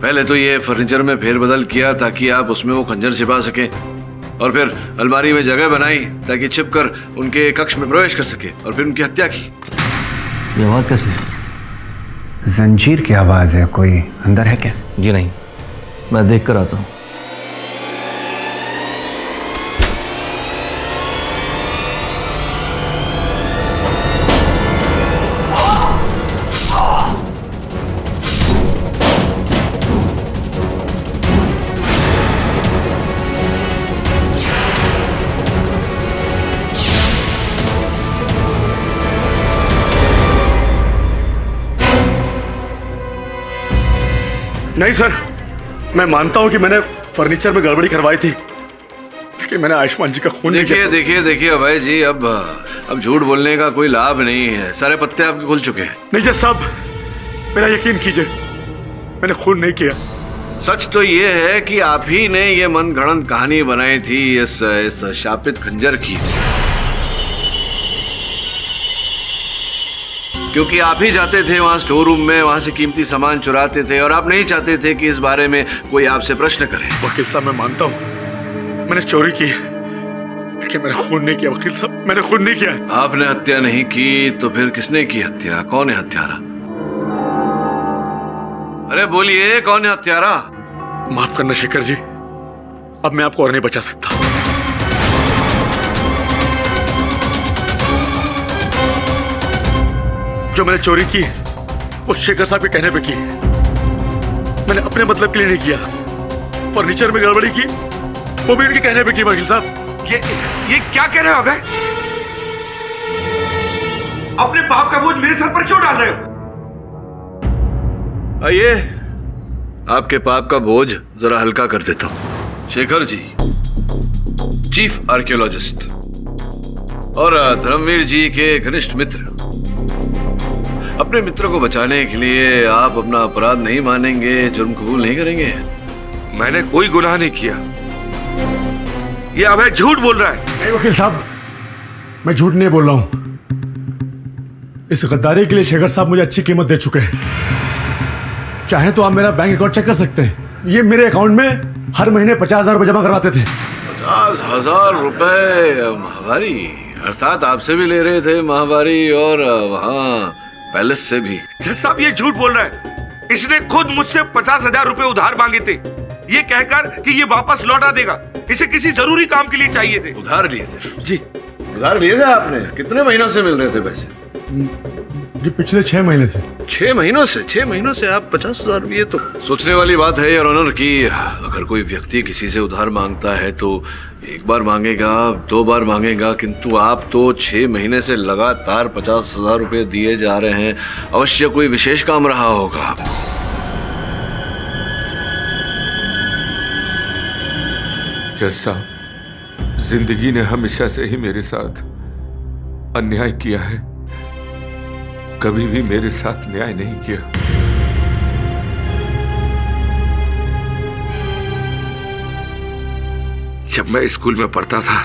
पहले तो ये फर्नीचर में फेरबदल किया ताकि आप उसमें वो खंजर छिपा सके, और फिर अलमारी में जगह बनाई ताकि छिपकर उनके कक्ष में प्रवेश कर सके, और फिर उनकी हत्या की। ये आवाज कैसी है? जंजीर की आवाज है। कोई अंदर है क्या? जी नहीं, मैं देख कर आता हूँ। नहीं सर, मैं मानता हूं कि मैंने फर्नीचर में गड़बड़ी करवाई थी, लेकिन मैंने आयुष्मान जी का खून नहीं किया। देखिए अभय जी, अब झूठ बोलने का कोई लाभ नहीं है। सारे पत्ते आपके खुल चुके हैं। नहीं जज साहब, मेरा यकीन कीजिए, मैंने खून नहीं किया। सच तो ये है कि आप ही ने ये मनगढ़ंत कहानी बनाई थी इस शापित खंजर की, क्योंकि आप ही जाते थे वहां स्टोर रूम में, वहां से कीमती सामान चुराते थे, और आप नहीं चाहते थे कि इस बारे में कोई आपसे प्रश्न करे। वकील साहब, मैं मानता हूं मैंने चोरी की, लेकिन मैंने खून नहीं किया। वकील साहब, मैंने खून नहीं किया। आपने हत्या नहीं की तो फिर किसने की हत्या? कौन है हत्यारा? अरे बोलिए, कौन है हत्यारा? माफ करना शेखर जी, अब मैं आपको और नहीं बचा सकता। जो मैंने चोरी की वो शेखर साहब के कहने पे की, मैंने अपने मतलब के लिए नहीं किया। फर्नीचर में गड़बड़ी की वो भी इनके कहने पे की। वकील साहब, ये क्या कह रहे हो अबे? अपने बाप का बोझ मेरे सर पर क्यों डाल रहे हो? आइए, आपके पाप का बोझ जरा हल्का कर देता हूं। शेखर जी, चीफ आर्कियोलॉजिस्ट और धर्मवीर जी के घनिष्ठ मित्र, अपने मित्र को बचाने के लिए आप अपना अपराध नहीं मानेंगे, जुर्म कबूल नहीं करेंगे? मैंने कोई गुनाह नहीं किया। ये अभय झूठ बोल रहा है। नहीं वकील साहब, मैं झूठ नहीं बोल रहा हूं। इस गद्दारी के लिए शेखर साहब मुझे अच्छी कीमत दे चुके हैं। चाहे तो आप मेरा बैंक अकाउंट चेक कर सकते हैं। ये मेरे अकाउंट में हर महीने 50,000 रुपए जमा करवाते थे। 50,000 रुपए माहवारी? अर्थात आपसे भी ले रहे थे माहवारी, और वहां पैलेस से भी? जज साहब, ये झूठ बोल रहा है। इसने खुद मुझसे 50,000 रुपए उधार मांगे थे, ये कहकर कि ये वापस लौटा देगा। इसे किसी जरूरी काम के लिए चाहिए थे। उधार लिए थे? जी। उधार लिए थे आपने? कितने महीनों से मिल रहे थे पैसे? जी पिछले 6 महीने से। 6 महीनों से? 6 महीनों से आप 50,000? ये तो सोचने वाली बात है योर ऑनर कि अगर कोई व्यक्ति किसी से उधार मांगता है तो एक बार मांगेगा, 2 बार मांगेगा, किंतु आप तो 6 महीने से लगातार 50,000 रुपए दिए जा रहे हैं। अवश्य कोई विशेष काम रहा होगा। जज साहब, जिंदगी ने हमेशा से ही मेरे साथ अन्याय किया है, कभी भी मेरे साथ न्याय नहीं किया। जब मैं स्कूल में पढ़ता था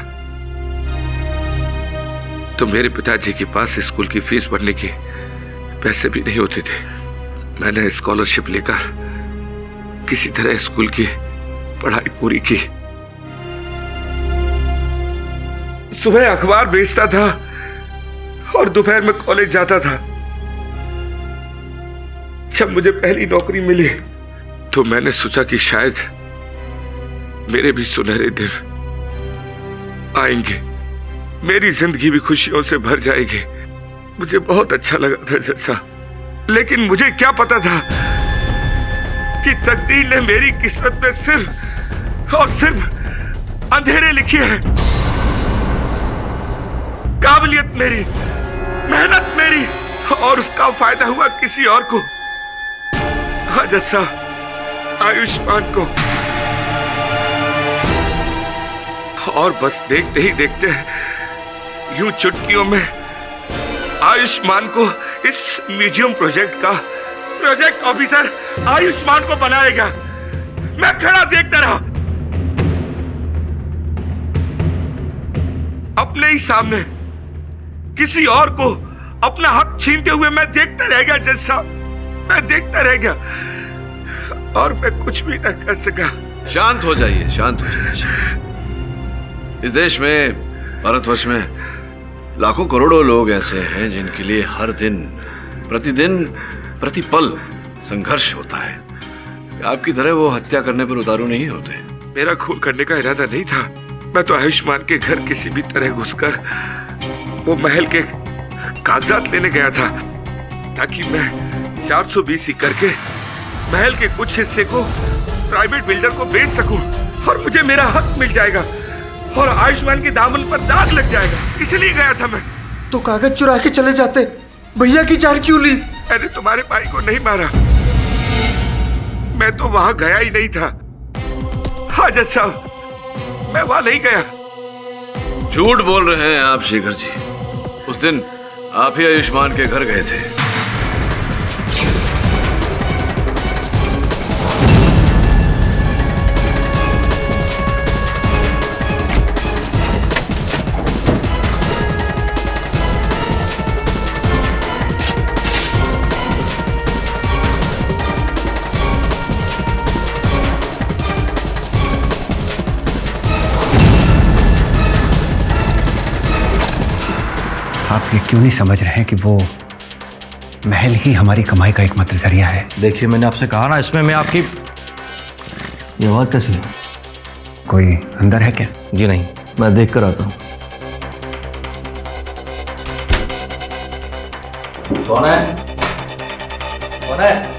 तो मेरे पिताजी के पास स्कूल की फीस भरने के पैसे भी नहीं होते थे। मैंने स्कॉलरशिप लेकर किसी तरह स्कूल की पढ़ाई पूरी की। सुबह अखबार बेचता था और दोपहर में कॉलेज जाता था। जब मुझे पहली नौकरी मिली तो मैंने सोचा कि शायद मेरे भी सुनहरे दिन आएंगे, मेरी जिंदगी भी खुशियों से भर जाएगी। मुझे बहुत अच्छा लगा था जैसा, लेकिन मुझे क्या पता था कि तकदीर ने मेरी किस्मत में सिर्फ और सिर्फ अंधेरे लिखे हैं। काबिलियत मेरी, मेहनत मेरी, और उसका फायदा हुआ किसी और को। हाँ जैसा आयुष्मान को। और बस देखते ही देखते यूं चुटकियों में आयुष्मान को इस म्यूजियम प्रोजेक्ट का प्रोजेक्ट ऑफिसर आयुष्मान को बनाएगा। मैं खड़ा देखता रहा, अपने ही सामने किसी और को अपना हक छीनते हुए मैं देखता रह गया जैसा, मैं देखता रह गया और मैं कुछ भी न कर सका। शांत हो जाइए, शांत हो जाइए। इस देश में, भारतवर्ष में लाखों करोड़ों लोग ऐसे हैं जिनके लिए हर दिन, प्रतिदिन, प्रतिपल संघर्ष होता है। आपकी तरह वो हत्या करने पर उतारू नहीं होते। मेरा खून करने का इरादा नहीं था। मैं तो आयुष्मान के घर किसी भी तरह घुसकर वो महल के कागजात लेने गया था, ताकि मैं 420 करके महल के कुछ हिस्से को प्राइवेट बिल्डर को बेच सकूं और मुझे मेरा हक मिल जाएगा और आयुष्मान के दामन पर दाग लग जाएगा। इसलिए गया था मैं। तो कागज चुरा के चले जाते, भैया की जान क्यों ली? मैंने तुम्हारे भाई को नहीं मारा, मैं तो वहां गया ही नहीं था। हाजत साहब, मैं वहां नहीं गया। झूठ बोल रहे हैं आप शेखर जी। उस दिन आप ही आयुष्मान के घर गए थे। आप ये क्यों नहीं समझ रहे हैं कि वो महल ही हमारी कमाई का एकमात्र जरिया है? देखिए, मैंने आपसे कहा ना, इसमें मैं आपकी ये आवाज कैसी है? कोई अंदर है क्या? जी नहीं, मैं देख कर आता हूँ। कौन है? कौन है?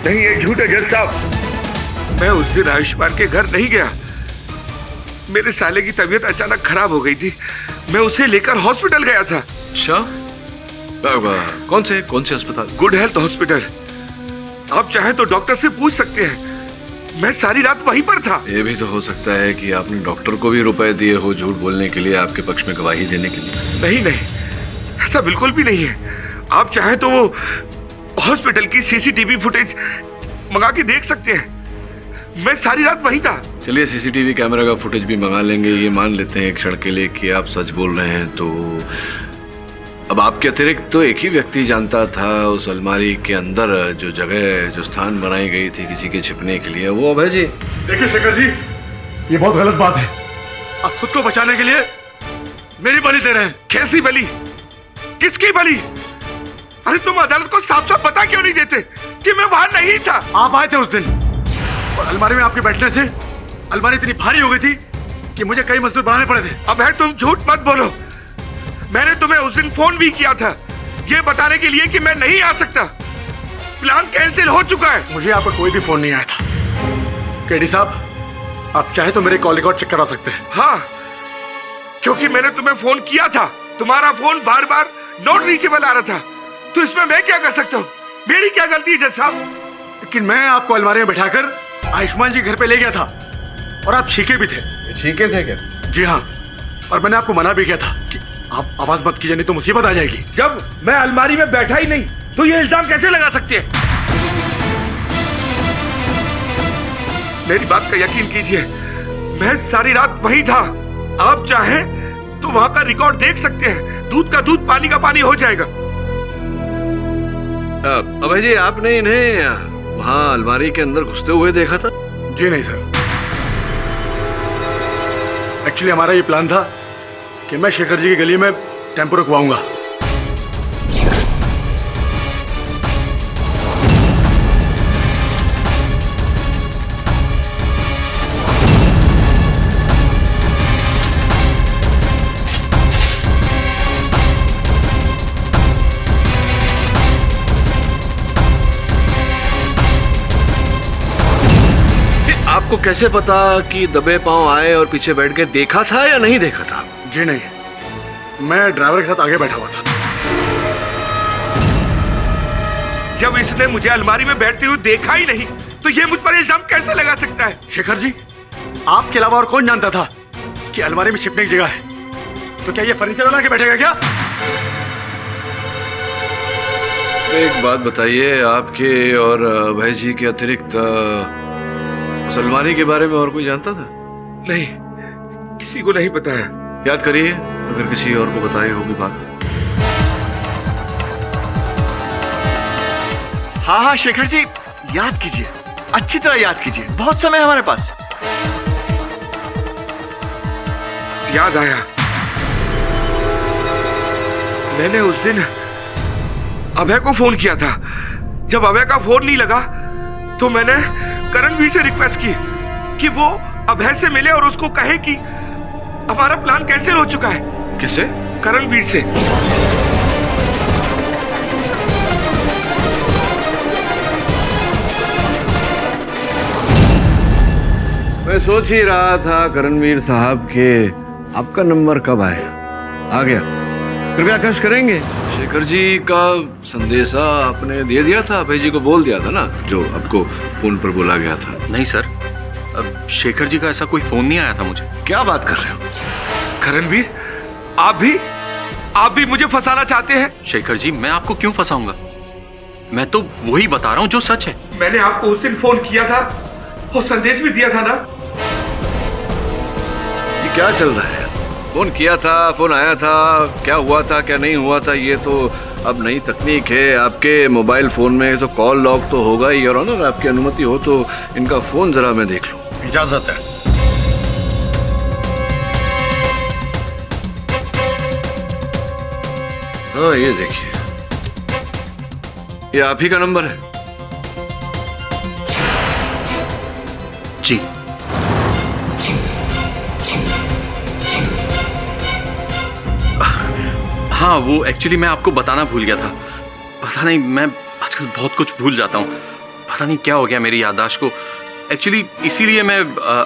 नहीं, ये झूठ है जज साहब। मैं उस दिन आयुष्मान के घर नहीं गया। मेरे साले की तबीयत अचानक खराब हो गई थी, मैं उसे लेकर हॉस्पिटल गया था। अच्छा, कौन से अस्पताल? Good health hospital. आप चाहें तो डॉक्टर से पूछ सकते हैं। मैं सारी रात वहीं पर था। ये भी तो हो सकता है कि आपने डॉक्टर को भी रुपए दिए हो झूठ बोलने के लिए, आपके पक्ष में गवाही देने के लिए। नहीं नहीं, ऐसा बिल्कुल भी नहीं है। आप चाहें तो वो हॉस्पिटल की सीसीटीवी फुटेज मंगा के देख सकते हैं। मैं सारी रात वहीं था। चलिए, सीसीटीवी कैमरा का फुटेज भी मंगा लेंगे। ये मान लेते हैं एक क्षण के लिए कि आप सच बोल रहे हैं, तो अब आपके अतिरिक्त तो एक ही व्यक्ति जानता था उस अलमारी के अंदर जो जगह, जो स्थान बनाई गई थी किसी के छिपने के लिए, वो अभय जी। देखिए शेखर जी, ये बहुत गलत बात है। आप खुद को बचाने के लिए मेरी बलि दे रहे हैं। कैसी बलि? किसकी बलि? अरे तुम अदालत को साफ साफ बता क्यों नहीं देते कि मैं वहां नहीं था? आप आए थे उस दिन और अलमारी में आपके बैठने से अलमारी इतनी भारी हो गई थी कि मुझे कई मजदूर बनाने पड़े थे। अब है, तुम झूठ मत बोलो। मैंने तुम्हें उस दिन फोन भी किया था ये बताने के लिए कि मैं नहीं आ सकता। प्लान कैंसिल हो चुका है। मुझे आपका कोई भी फोन नहीं आया था। केडी साहब, आप चाहे तो मेरे कॉल रिकॉर्ड चेक करा सकते हैं। हाँ, क्योंकि मैंने तुम्हें फोन किया था। तुम्हारा फोन बार बार नॉट रीचेबल आ रहा था, तो इसमें मैं क्या कर सकता हूँ? मेरी क्या गलती है जज साहब? लेकिन मैं आपको अलमारी में बैठाकर आयुष्मान जी घर पे ले गया था और आप छीके भी थे। छीके थे क्या? जी हाँ, और मैंने आपको मना भी किया था कि आप आवाज मत कीजिए, नहीं तो मुसीबत आ जाएगी। जब मैं अलमारी में बैठा ही नहीं तो ये इल्जाम कैसे लगा सकते हैं? मेरी बात का यकीन कीजिए, मैं सारी रात वहीं था। आप चाहें तो वहां का रिकॉर्ड देख सकते हैं। दूध का दूध, पानी का पानी हो जाएगा। अभय जी, आपने इन्हें वहां अलमारी के अंदर घुसते हुए देखा था? जी नहीं सर, एक्चुअली हमारा ये प्लान था कि मैं शेखर जी की गली में टेम्पो रुकवाऊंगा। आपको कैसे पता कि दबे पांव आए और पीछे बैठ के देखा था या नहीं देखा था? जी नहीं, मैं ड्राइवर के साथ आगे बैठा हुआ था। जब इसने मुझे अलमारी में बैठते हुए देखा ही नहीं तो ये मुझ पर इल्जाम कैसे लगा सकता है? शेखर जी, आपके अलावा और कौन जानता था कि अलमारी में छिपने की जगह है? तो क्या ये फर्नीचर वाला के बैठेगा क्या? एक बात बताइए, आपके और अभय जी के अतिरिक्त उस अलमारी के बारे में और कोई जानता था? नहीं, किसी को नहीं पता है। याद करिए, अगर किसी और को बताई होगी बात। हाँ हाँ शेखर जी, याद कीजिए, अच्छी तरह याद कीजिए, बहुत समय है हमारे पास। याद आया, मैंने उस दिन अभय को फोन किया था। जब अभय का फोन नहीं लगा तो मैंने करणवीर से रिक्वेस्ट की कि वो अभय से मिले और उसको कहे कि हमारा प्लान कैंसिल हो चुका है। किससे? करणवीर से। मैं सोच ही रहा था करणवीर साहब के आपका नंबर कब आएगा। आ गया। कृपया कष्ट करेंगे, शेखर जी का संदेशा आपने दे दिया था, अभय जी को बोल दिया था ना, जो आपको फोन पर बोला गया था? नहीं सर, अब शेखर जी का ऐसा कोई फोन नहीं आया था मुझे। क्या बात कर रहे हो? करणवीर, आप भी मुझे फंसाना चाहते हैं? शेखर जी, मैं आपको क्यों फंसाऊंगा? मैं तो वही बता रहा हूं जो सच है। मैंने आपको उस दिन फोन किया था और संदेश भी दिया था ना। ये क्या चल रहा है? फोन किया था, फोन आया था, क्या हुआ था क्या नहीं हुआ था, ये तो अब नई तकनीक है। आपके मोबाइल फोन में तो कॉल लॉग तो होगा ही, और अगर आपकी अनुमति हो तो इनका फोन जरा मैं देख लूं। इजाजत है। हाँ, ये देखिए, ये आप ही का नंबर है? जी। हाँ, वो एक्चुअली मैं आपको बताना भूल गया था। पता नहीं, मैं आजकल बहुत कुछ भूल जाता हूँ। पता नहीं क्या हो गया मेरी याददाश्त को। एक्चुअली इसीलिए मैं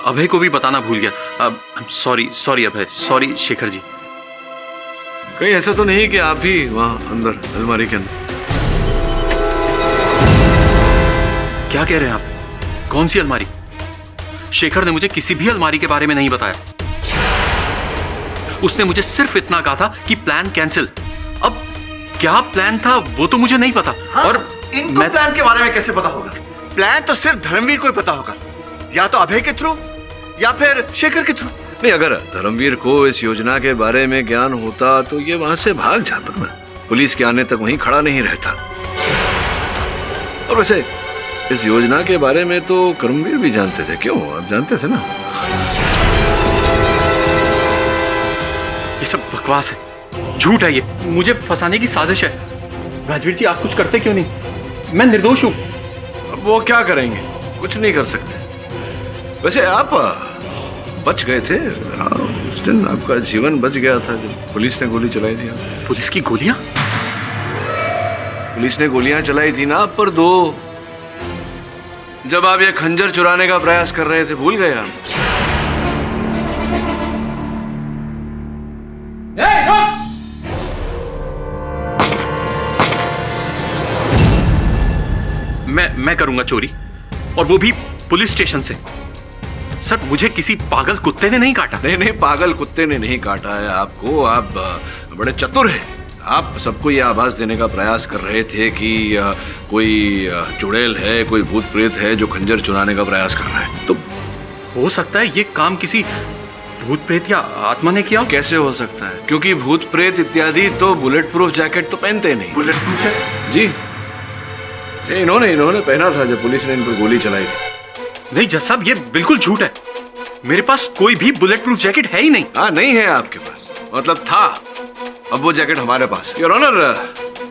अभय को भी बताना भूल गया। सॉरी अभय, सॉरी शेखर जी। कहीं ऐसा तो नहीं कि आप ही वहाँ अंदर अलमारी के अंदर? क्या कह रहे हैं आप? कौन सी अलमारी? शेखर ने मुझे किसी भी अलमारी के बारे में नहीं बताया। उसने मुझे सिर्फ इतना कहा था कि प्लान कैंसिल। अब क्या प्लान था वो तो मुझे नहीं पता। हाँ, और इनको प्लान के बारे में कैसे पता होगा? प्लान तो सिर्फ धर्मवीर को ही पता होगा, या तो अभय के थ्रू या फिर शेखर के थ्रू। नहीं, अगर धर्मवीर को इस योजना के बारे में ज्ञान होता तो ये वहां से भाग जाता ना, पुलिस के आने तक वहीं खड़ा नहीं रहता। और वैसे इस योजना के बारे में तो कर्मवीर भी जानते थे। क्यों, आप जानते थे ना? ये सब बकवास है, झूठ है, ये मुझे फंसाने की साजिश है। राजवीर जी, आप कुछ करते क्यों नहीं? मैं निर्दोष हूं। अब वो क्या करेंगे, कुछ नहीं कर सकते। वैसे आप बच गए थे। उस दिन आपका जीवन बच गया था जब पुलिस ने गोली चलाई थी। पुलिस की गोलियां? पुलिस ने गोलियां चलाई थी ना आप पर, 2, जब आप ये खंजर चुराने का प्रयास कर रहे थे। भूल गए आप? मैं करूंगा चोरी, और वो भी पुलिस स्टेशन से। सर, मुझे किसी पागल कुत्ते ने नहीं काटा। नहीं, पागल कुत्ते ने नहीं काटा है आपको। आप बड़े चतुर हैं। आप सबको ये आभास देने का प्रयास कर रहे थे कि कोई चुड़ैल है, कोई भूत प्रेत है जो खंजर चुराने का प्रयास कर रहा है। तो हो सकता है ये काम किसी भूत प्रेत या आत्मा ने किया। कैसे हो सकता है? क्योंकि भूत प्रेत इत्यादि तो बुलेट प्रूफ जैकेट तो पहनते नहीं। Bullet proof jacket? जी, इन्होंने पहना था जब पुलिस ने इन पर गोली चलाई थी। नहीं जज साहब, ये बिल्कुल झूठ है। मेरे पास कोई भी बुलेट प्रूफ जैकेट है ही नहीं। हाँ, नहीं है आपके पास, मतलब था। अब वो जैकेट हमारे पास। योर ऑनर,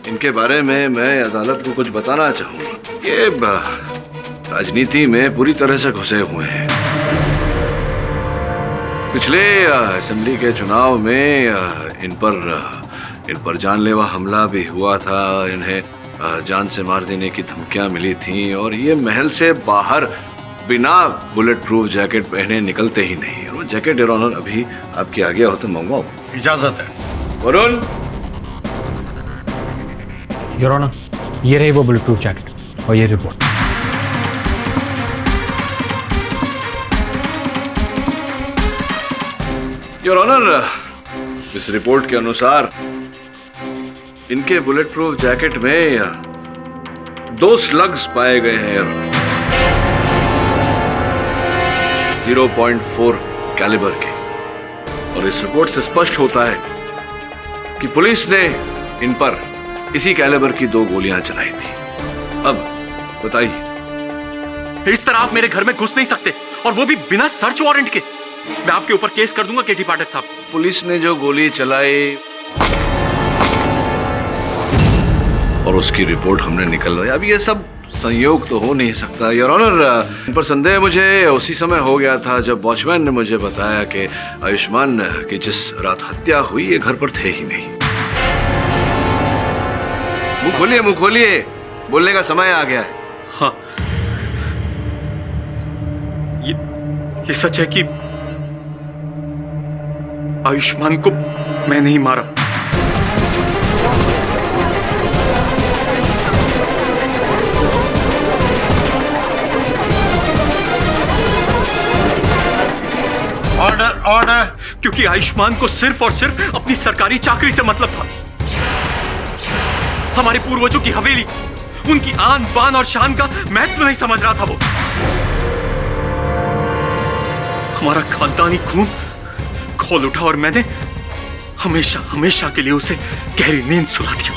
इनके बारे में मैं अदालत को कुछ बताना चाहूंगा। ये राजनीति में पूरी तरह से घुसे हुए हैं। पिछले असेंबली के चुनाव में इन पर जानलेवा हमला भी हुआ था। इन्हें जान से मार देने की धमकियां मिली थी और ये महल से बाहर बिना बुलेट प्रूफ जैकेट पहने निकलते ही नहीं। वो जैकेट योर ऑनर अभी आपके आगे हो तो मंगवाओ। इजाजत है। वरुण, योर ऑनर, ये रही वो बुलेट प्रूफ जैकेट और ये रिपोर्ट। योर ऑनर, इस रिपोर्ट के अनुसार इनके बुलेट प्रूफ जैकेट में 2 स्लग्स पाए गए हैं 0.4 कैलिबर के। और इस रिपोर्ट से स्पष्ट होता है कि पुलिस ने इन पर इसी कैलिबर की 2 गोलियां चलाई थी। अब बताइए। इस तरह आप मेरे घर में घुस नहीं सकते, और वो भी बिना सर्च वारंट के। मैं आपके ऊपर केस कर दूंगा केटी पाठक साहब। पुलिस ने जो गोली चलाई और उसकी रिपोर्ट हमने निकलवाई, अब ये सब संयोग तो हो नहीं सकता। योर ऑनर, इन पर संदेह मुझे उसी समय हो गया था जब वॉचमैन ने मुझे बताया कि आयुष्मान की जिस रात हत्या हुई ये घर पर थे ही नहीं। मुंह खोलिए, बोलने का समय आ गया है। हाँ, ये सच है कि आयुष्मान को मैं नहीं मारा। ऑर्डर। क्योंकि आयुष्मान को सिर्फ और सिर्फ अपनी सरकारी चाकरी से मतलब था। हमारे पूर्वजों की हवेली, उनकी आन बान और शान का महत्व नहीं समझ रहा था वो। हमारा खानदानी खून खोल उठा और मैंने हमेशा हमेशा के लिए उसे गहरी नींद सुला दिया।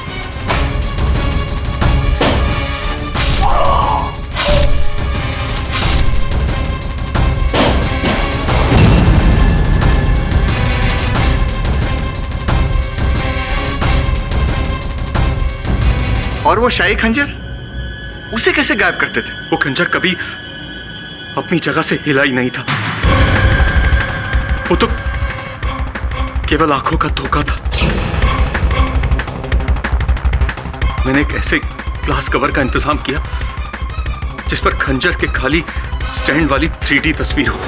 और वो शाही खंजर, उसे कैसे गायब करते थे? वो खंजर कभी अपनी जगह से हिला ही नहीं था। वो तो केवल आंखों का धोखा था। मैंने एक ऐसे ग्लास कवर का इंतजाम किया जिस पर खंजर के खाली स्टैंड वाली 3D तस्वीर हो।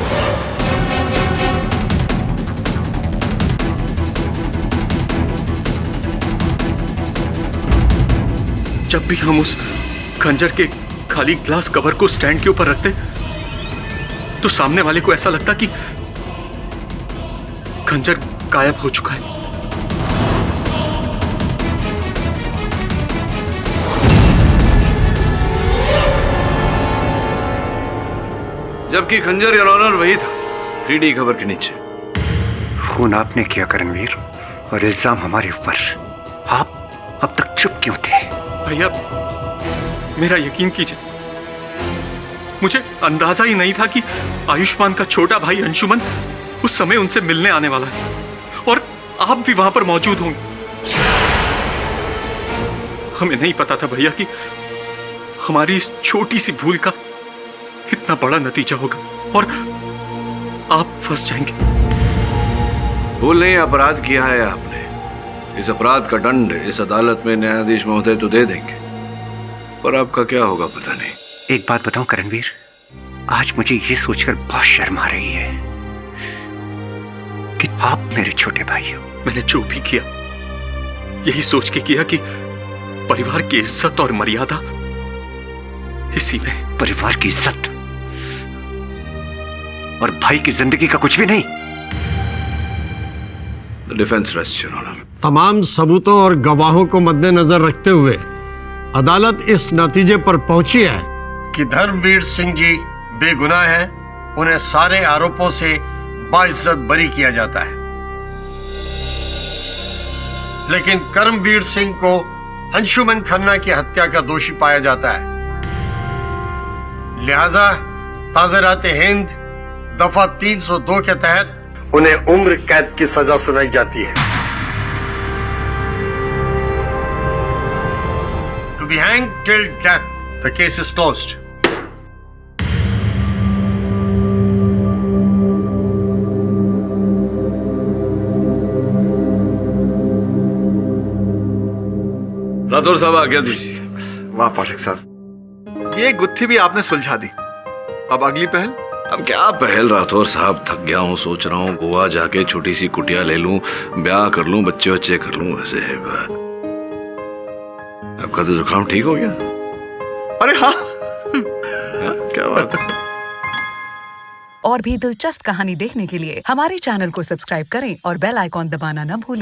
जब भी हम उस खंजर के खाली ग्लास कवर को स्टैंड के ऊपर रखते तो सामने वाले को ऐसा लगता कि खंजर गायब हो चुका है। जबकि खंजर योर ऑनर वही था, 3D कवर के नीचे। खून आपने किया करणवीर, और इल्जाम हमारे ऊपर। आप अब तक चुप क्यों थे? भैया, मेरा यकीन कीजिए, मुझे अंदाजा ही नहीं था कि आयुष्मान का छोटा भाई अंशुमन उस समय उनसे मिलने आने वाला है, और आप भी वहां पर मौजूद होंगे। हमें नहीं पता था भैया कि हमारी इस छोटी सी भूल का इतना बड़ा नतीजा होगा और आप फंस जाएंगे। भूल नहीं, अपराध किया है आपने। इस अपराध का दंड इस अदालत में न्यायाधीश महोदय तो दे देंगे, पर आपका क्या होगा पता नहीं। एक बात बताऊं करणवीर, आज मुझे ये सोचकर बहुत शर्म आ रही है कि आप मेरे छोटे भाई हो। मैंने जो भी किया यही सोच के किया कि परिवार की इज्जत और मर्यादा इसी में। परिवार की इज्जत और भाई की जिंदगी का कुछ भी नहीं। Defence rest your honour. तमाम सबूतों और गवाहों को मद्देनजर रखते हुए अदालत इस नतीजे पर पहुंची है कि धर्मवीर सिंह जी बेगुनाह हैं उन्हें सारे आरोपों से बाइज्जत बरी किया जाता है। लेकिन करमवीर सिंह को अंशुमन खन्ना की हत्या का दोषी पाया जाता है। लिहाजा ताज़रात हिंद दफा 302 के तहत उन्हें उम्र कैद की सजा सुनाई जाती है। To be hanged till death, the case is closed. Rathore साहब आज्ञा दीजिए। वाह पाठक साहब, ये गुत्थी भी आपने सुलझा दी। अब अगली पहल? अब क्या पहल राठौर साहब, थक गया हूँ, सोच रहा हूँ गोवा जाके छोटी सी कुटिया ले लूं, ब्याह कर लूं, बच्चे बच्चे कर लूं। वैसे आपका तो जुकाम ठीक हो गया? अरे हाँ, क्या बात है। और भी दिलचस्प कहानी देखने के लिए हमारे चैनल को सब्सक्राइब करें और बेल आइकॉन दबाना न भूलें।